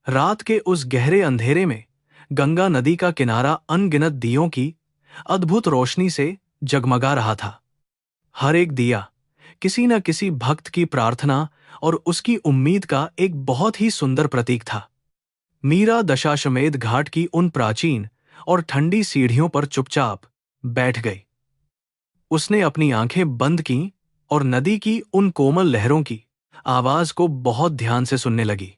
रात के उस गहरे अंधेरे में गंगा नदी का किनारा अनगिनत दियों की अद्भुत रोशनी से जगमगा रहा था। हर एक दिया किसी न किसी भक्त की प्रार्थना और उसकी उम्मीद का एक बहुत ही सुंदर प्रतीक था। मीरा दशाश्वमेध घाट की उन प्राचीन और ठंडी सीढ़ियों पर चुपचाप बैठ गई। उसने अपनी आंखें बंद कीं और नदी की उन कोमल लहरों की आवाज को बहुत ध्यान से सुनने लगी।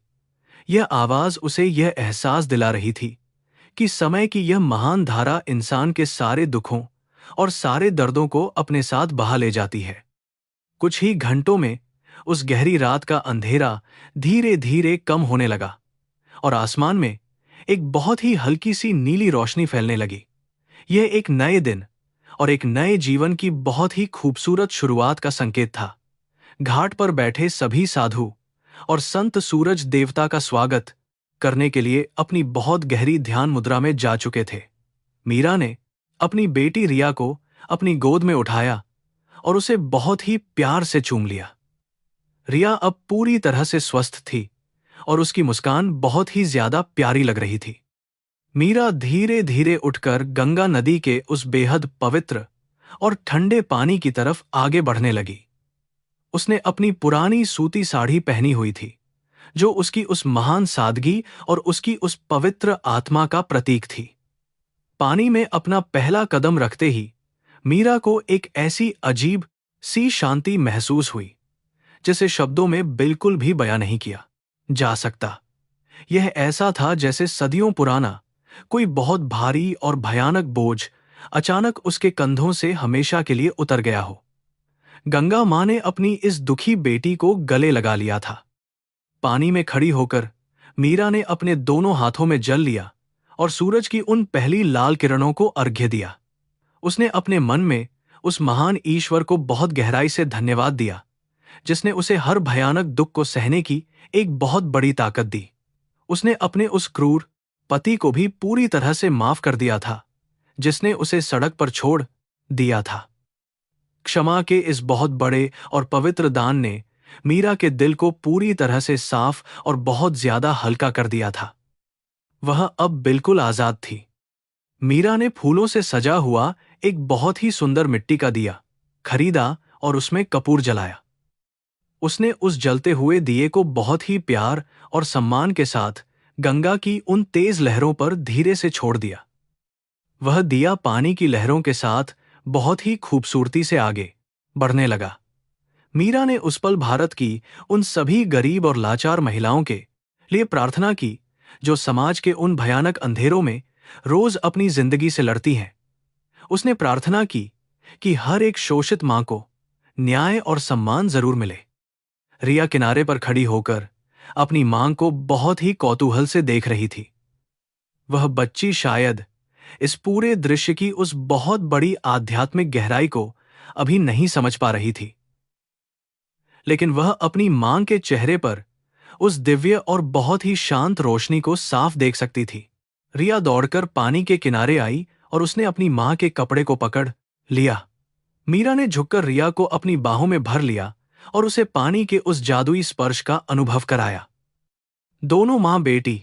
यह आवाज उसे यह एहसास दिला रही थी कि समय की यह महान धारा इंसान के सारे दुखों और सारे दर्दों को अपने साथ बहा ले जाती है। कुछ ही घंटों में उस गहरी रात का अंधेरा धीरे धीरे कम होने लगा और आसमान में एक बहुत ही हल्की सी नीली रोशनी फैलने लगी। यह एक नए दिन और एक नए जीवन की बहुत ही खूबसूरत शुरुआत का संकेत था। घाट पर बैठे सभी साधु और संत सूरज देवता का स्वागत करने के लिए अपनी बहुत गहरी ध्यान मुद्रा में जा चुके थे। मीरा ने अपनी बेटी रिया को अपनी गोद में उठाया और उसे बहुत ही प्यार से चूम लिया। रिया अब पूरी तरह से स्वस्थ थी और उसकी मुस्कान बहुत ही ज्यादा प्यारी लग रही थी। मीरा धीरे धीरे उठकर गंगा नदी के उस बेहद पवित्र और ठंडे पानी की तरफ आगे बढ़ने लगी। उसने अपनी पुरानी सूती साड़ी पहनी हुई थी, जो उसकी उस महान सादगी और उसकी उस पवित्र आत्मा का प्रतीक थी। पानी में अपना पहला कदम रखते ही मीरा को एक ऐसी अजीब सी शांति महसूस हुई जिसे शब्दों में बिल्कुल भी बयां नहीं किया जा सकता। यह ऐसा था जैसे सदियों पुराना कोई बहुत भारी और भयानक बोझ अचानक उसके कंधों से हमेशा के लिए उतर गया हो। गंगा मां ने अपनी इस दुखी बेटी को गले लगा लिया था। पानी में खड़ी होकर मीरा ने अपने दोनों हाथों में जल लिया और सूरज की उन पहली लाल किरणों को अर्घ्य दिया। उसने अपने मन में उस महान ईश्वर को बहुत गहराई से धन्यवाद दिया, जिसने उसे हर भयानक दुख को सहने की एक बहुत बड़ी ताकत दी। उसने अपने उस क्रूर पति को भी पूरी तरह से माफ कर दिया था, जिसने उसे सड़क पर छोड़ दिया था। क्षमा के इस बहुत बड़े और पवित्र दान ने मीरा के दिल को पूरी तरह से साफ और बहुत ज्यादा हल्का कर दिया था। वह अब बिल्कुल आजाद थी। मीरा ने फूलों से सजा हुआ एक बहुत ही सुंदर मिट्टी का दिया खरीदा और उसमें कपूर जलाया। उसने उस जलते हुए दिए को बहुत ही प्यार और सम्मान के साथ गंगा की उन तेज लहरों पर धीरे से छोड़ दिया। वह दिया पानी की लहरों के साथ बहुत ही खूबसूरती से आगे बढ़ने लगा। मीरा ने उस पल भारत की उन सभी गरीब और लाचार महिलाओं के लिए प्रार्थना की जो समाज के उन भयानक अंधेरों में रोज अपनी जिंदगी से लड़ती हैं। उसने प्रार्थना की कि हर एक शोषित मां को न्याय और सम्मान जरूर मिले। रिया किनारे पर खड़ी होकर अपनी मां को बहुत ही कौतूहल से देख रही थी। वह बच्ची शायद इस पूरे दृश्य की उस बहुत बड़ी आध्यात्मिक गहराई को अभी नहीं समझ पा रही थी, लेकिन वह अपनी मां के चेहरे पर उस दिव्य और बहुत ही शांत रोशनी को साफ देख सकती थी। रिया दौड़कर पानी के किनारे आई और उसने अपनी मां के कपड़े को पकड़ लिया। मीरा ने झुककर रिया को अपनी बाहों में भर लिया और उसे पानी के उस जादुई स्पर्श का अनुभव कराया। दोनों मां बेटी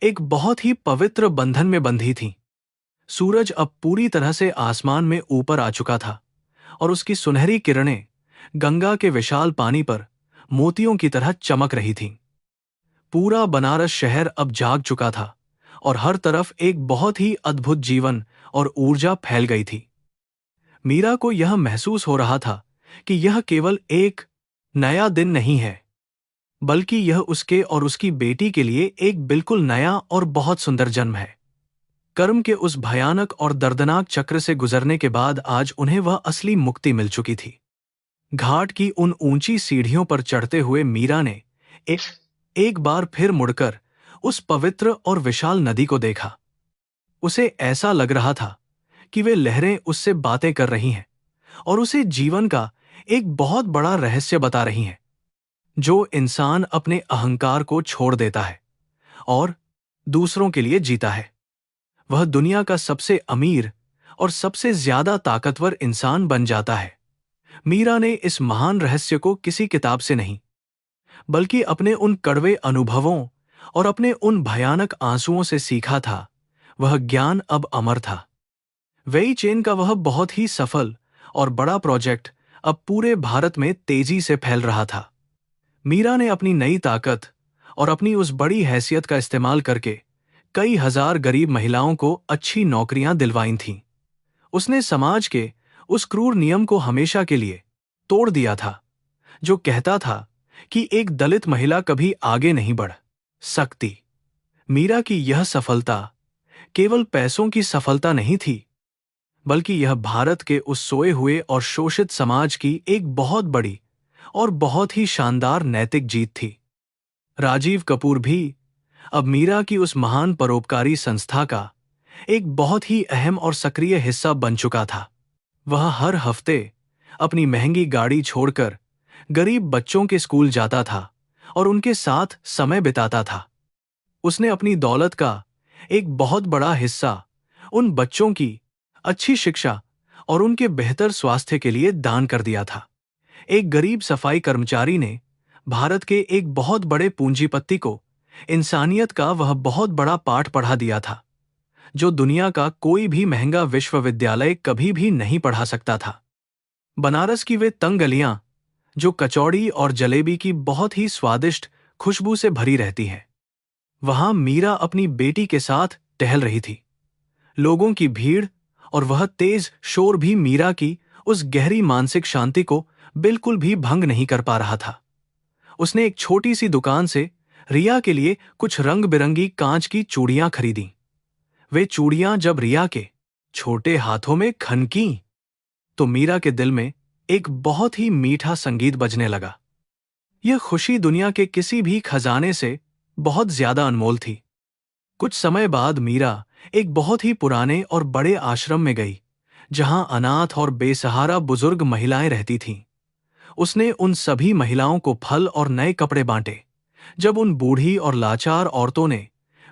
एक बहुत ही पवित्र बंधन में बंधी थीं। सूरज अब पूरी तरह से आसमान में ऊपर आ चुका था और उसकी सुनहरी किरणें गंगा के विशाल पानी पर मोतियों की तरह चमक रही थीं। पूरा बनारस शहर अब जाग चुका था और हर तरफ एक बहुत ही अद्भुत जीवन और ऊर्जा फैल गई थी। मीरा को यह महसूस हो रहा था कि यह केवल एक नया दिन नहीं है, बल्कि यह उसके और उसकी बेटी के लिए एक बिल्कुल नया और बहुत सुंदर जन्म है। कर्म के उस भयानक और दर्दनाक चक्र से गुजरने के बाद आज उन्हें वह असली मुक्ति मिल चुकी थी। घाट की उन ऊंची सीढ़ियों पर चढ़ते हुए मीरा ने एक बार फिर मुड़कर उस पवित्र और विशाल नदी को देखा। उसे ऐसा लग रहा था कि वे लहरें उससे बातें कर रही हैं और उसे जीवन का एक बहुत बड़ा रहस्य बता रही हैं। जो इंसान अपने अहंकार को छोड़ देता है और दूसरों के लिए जीता है, वह दुनिया का सबसे अमीर और सबसे ज्यादा ताकतवर इंसान बन जाता है। मीरा ने इस महान रहस्य को किसी किताब से नहीं, बल्कि अपने उन कड़वे अनुभवों और अपने उन भयानक आंसुओं से सीखा था। वह ज्ञान अब अमर था। वेई चेन का वह बहुत ही सफल और बड़ा प्रोजेक्ट अब पूरे भारत में तेजी से फैल रहा था। मीरा ने अपनी नई ताकत और अपनी उस बड़ी हैसियत का इस्तेमाल करके कई हजार गरीब महिलाओं को अच्छी नौकरियां दिलवाई थीं। उसने समाज के उस क्रूर नियम को हमेशा के लिए तोड़ दिया था, जो कहता था कि एक दलित महिला कभी आगे नहीं बढ़ सकती। मीरा की यह सफलता केवल पैसों की सफलता नहीं थी, बल्कि यह भारत के उस सोए हुए और शोषित समाज की एक बहुत बड़ी और बहुत ही शानदार नैतिक जीत थी। राजीव कपूर भी अब मीरा की उस महान परोपकारी संस्था का एक बहुत ही अहम और सक्रिय हिस्सा बन चुका था। वह हर हफ्ते अपनी महंगी गाड़ी छोड़कर गरीब बच्चों के स्कूल जाता था और उनके साथ समय बिताता था। उसने अपनी दौलत का एक बहुत बड़ा हिस्सा उन बच्चों की अच्छी शिक्षा और उनके बेहतर स्वास्थ्य के लिए दान कर दिया था। एक गरीब सफाई कर्मचारी ने भारत के एक बहुत बड़े पूंजीपति को इंसानियत का वह बहुत बड़ा पाठ पढ़ा दिया था, जो दुनिया का कोई भी महंगा विश्वविद्यालय कभी भी नहीं पढ़ा सकता था। बनारस की वे तंग गलियां, जो कचौड़ी और जलेबी की बहुत ही स्वादिष्ट खुशबू से भरी रहती हैं। वहां मीरा अपनी बेटी के साथ टहल रही थी। लोगों की भीड़ और वह तेज शोर भी मीरा की उस गहरी मानसिक शांति को बिल्कुल भी भंग नहीं कर पा रहा था। उसने एक छोटी सी दुकान से रिया के लिए कुछ रंग बिरंगी कांच की चूड़ियां खरीदी। वे चूड़ियां जब रिया के छोटे हाथों में खनकीं, तो मीरा के दिल में एक बहुत ही मीठा संगीत बजने लगा। यह खुशी दुनिया के किसी भी खजाने से बहुत ज्यादा अनमोल थी। कुछ समय बाद मीरा एक बहुत ही पुराने और बड़े आश्रम में गई, जहां अनाथ और बेसहारा बुजुर्ग महिलाएं रहती थीं। उसने उन सभी महिलाओं को फल और नए कपड़े बांटे। जब उन बूढ़ी और लाचार औरतों ने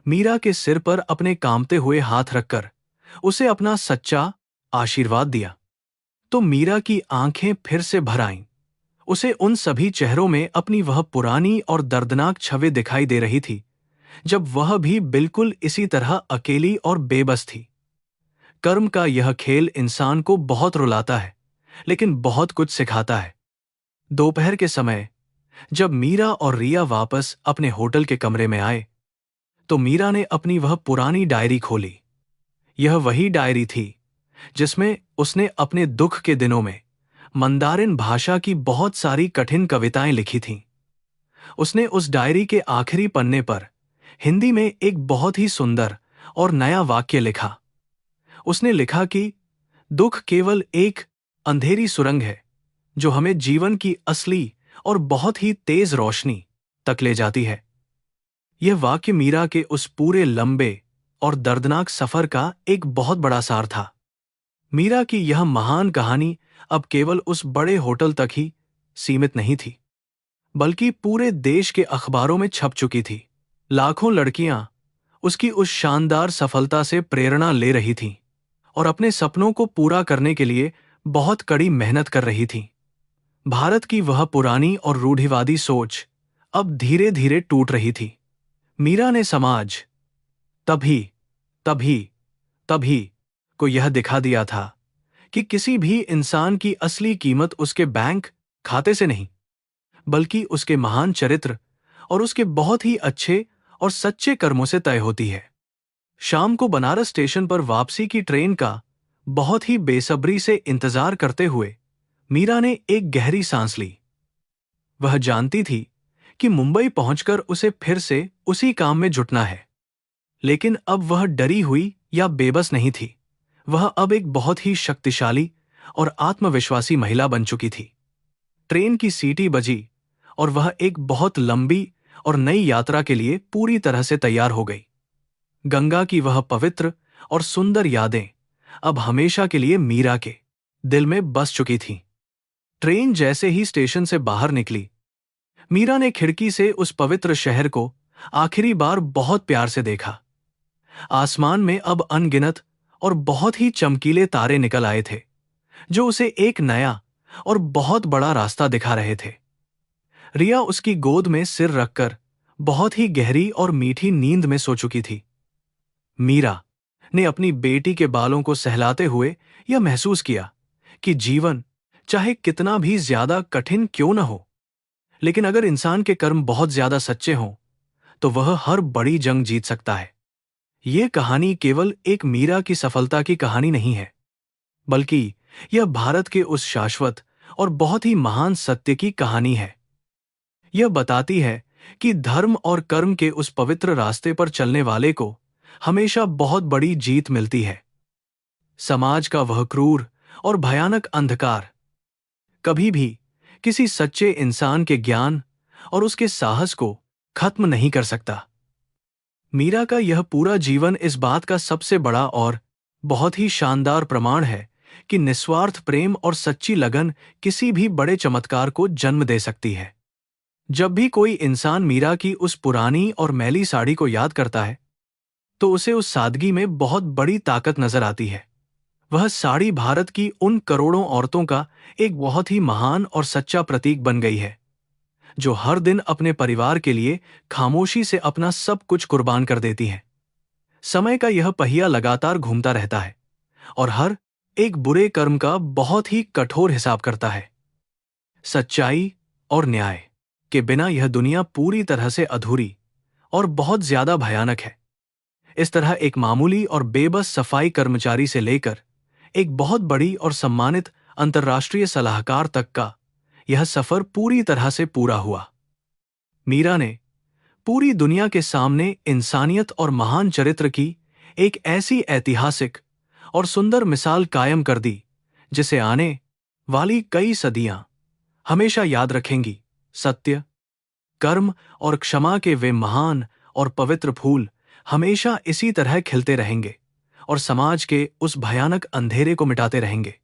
मीरा के सिर पर अपने कांपते हुए हाथ रखकर उसे अपना सच्चा आशीर्वाद दिया, तो मीरा की आंखें फिर से भर आईं। उसे उन सभी चेहरों में अपनी वह पुरानी और दर्दनाक छवि दिखाई दे रही थी, जब वह भी बिल्कुल इसी तरह अकेली और बेबस थी। कर्म का यह खेल इंसान को बहुत रुलाता है, लेकिन बहुत कुछ सिखाता है। दोपहर के समय जब मीरा और रिया वापस अपने होटल के कमरे में आए, तो मीरा ने अपनी वह पुरानी डायरी खोली। यह वही डायरी थी जिसमें उसने अपने दुख के दिनों में मंदारिन भाषा की बहुत सारी कठिन कविताएं लिखी थीं। उसने उस डायरी के आखिरी पन्ने पर हिंदी में एक बहुत ही सुंदर और नया वाक्य लिखा। उसने लिखा कि दुख केवल एक अंधेरी सुरंग है जो हमें जीवन की असली और बहुत ही तेज रोशनी तक ले जाती है। यह वाक्य मीरा के उस पूरे लंबे और दर्दनाक सफर का एक बहुत बड़ा सार था। मीरा की यह महान कहानी अब केवल उस बड़े होटल तक ही सीमित नहीं थी, बल्कि पूरे देश के अखबारों में छप चुकी थी। लाखों लड़कियां उसकी उस शानदार सफलता से प्रेरणा ले रही थीं और अपने सपनों को पूरा करने के लिए बहुत कड़ी मेहनत कर रही थीं। भारत की वह पुरानी और रूढ़िवादी सोच अब धीरे धीरे टूट रही थी। मीरा ने समाज तभी तभी तभी को यह दिखा दिया था कि किसी भी इंसान की असली कीमत उसके बैंक खाते से नहीं, बल्कि उसके महान चरित्र और उसके बहुत ही अच्छे और सच्चे कर्मों से तय होती है। शाम को बनारस स्टेशन पर वापसी की ट्रेन का बहुत ही बेसब्री से इंतजार करते हुए मीरा ने एक गहरी सांस ली। वह जानती थी कि मुंबई पहुंचकर उसे फिर से उसी काम में जुटना है, लेकिन अब वह डरी हुई या बेबस नहीं थी। वह अब एक बहुत ही शक्तिशाली और आत्मविश्वासी महिला बन चुकी थी। ट्रेन की सीटी बजी और वह एक बहुत लंबी और नई यात्रा के लिए पूरी तरह से तैयार हो गई। गंगा की वह पवित्र और सुंदर यादें अब हमेशा के लिए मीरा के दिल में बस चुकी थीं। ट्रेन जैसे ही स्टेशन से बाहर निकली, मीरा ने खिड़की से उस पवित्र शहर को आखिरी बार बहुत प्यार से देखा। आसमान में अब अनगिनत और बहुत ही चमकीले तारे निकल आए थे, जो उसे एक नया और बहुत बड़ा रास्ता दिखा रहे थे। रिया उसकी गोद में सिर रखकर बहुत ही गहरी और मीठी नींद में सो चुकी थी। मीरा ने अपनी बेटी के बालों को सहलाते हुए यह महसूस किया कि जीवन चाहे कितना भी ज्यादा कठिन क्यों न हो, लेकिन अगर इंसान के कर्म बहुत ज्यादा सच्चे हों, तो वह हर बड़ी जंग जीत सकता है। यह कहानी केवल एक मीरा की सफलता की कहानी नहीं है, बल्कि यह भारत के उस शाश्वत और बहुत ही महान सत्य की कहानी है। यह बताती है कि धर्म और कर्म के उस पवित्र रास्ते पर चलने वाले को हमेशा बहुत बड़ी जीत मिलती है। समाज का वह क्रूर और भयानक अंधकार कभी भी किसी सच्चे इंसान के ज्ञान और उसके साहस को खत्म नहीं कर सकता। मीरा का यह पूरा जीवन इस बात का सबसे बड़ा और बहुत ही शानदार प्रमाण है कि निस्वार्थ प्रेम और सच्ची लगन किसी भी बड़े चमत्कार को जन्म दे सकती है। जब भी कोई इंसान मीरा की उस पुरानी और मैली साड़ी को याद करता है, तो उसे उस सादगी में बहुत बड़ी ताकत नजर आती है। वह साड़ी भारत की उन करोड़ों औरतों का एक बहुत ही महान और सच्चा प्रतीक बन गई है, जो हर दिन अपने परिवार के लिए खामोशी से अपना सब कुछ कुर्बान कर देती हैं। समय का यह पहिया लगातार घूमता रहता है और हर एक बुरे कर्म का बहुत ही कठोर हिसाब करता है। सच्चाई और न्याय के बिना यह दुनिया पूरी तरह से अधूरी और बहुत ज्यादा भयानक है। इस तरह एक मामूली और बेबस सफाई कर्मचारी से लेकर एक बहुत बड़ी और सम्मानित अंतर्राष्ट्रीय सलाहकार तक का यह सफर पूरी तरह से पूरा हुआ। मीरा ने पूरी दुनिया के सामने इंसानियत और महान चरित्र की एक ऐसी ऐतिहासिक और सुंदर मिसाल कायम कर दी, जिसे आने वाली कई सदियां हमेशा याद रखेंगी। सत्य, कर्म और क्षमा के वे महान और पवित्र फूल हमेशा इसी तरह खिलते रहेंगे और समाज के उस भयानक अंधेरे को मिटाते रहेंगे।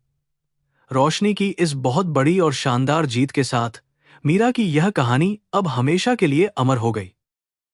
रोशनी की इस बहुत बड़ी और शानदार जीत के साथ मीरा की यह कहानी अब हमेशा के लिए अमर हो गई।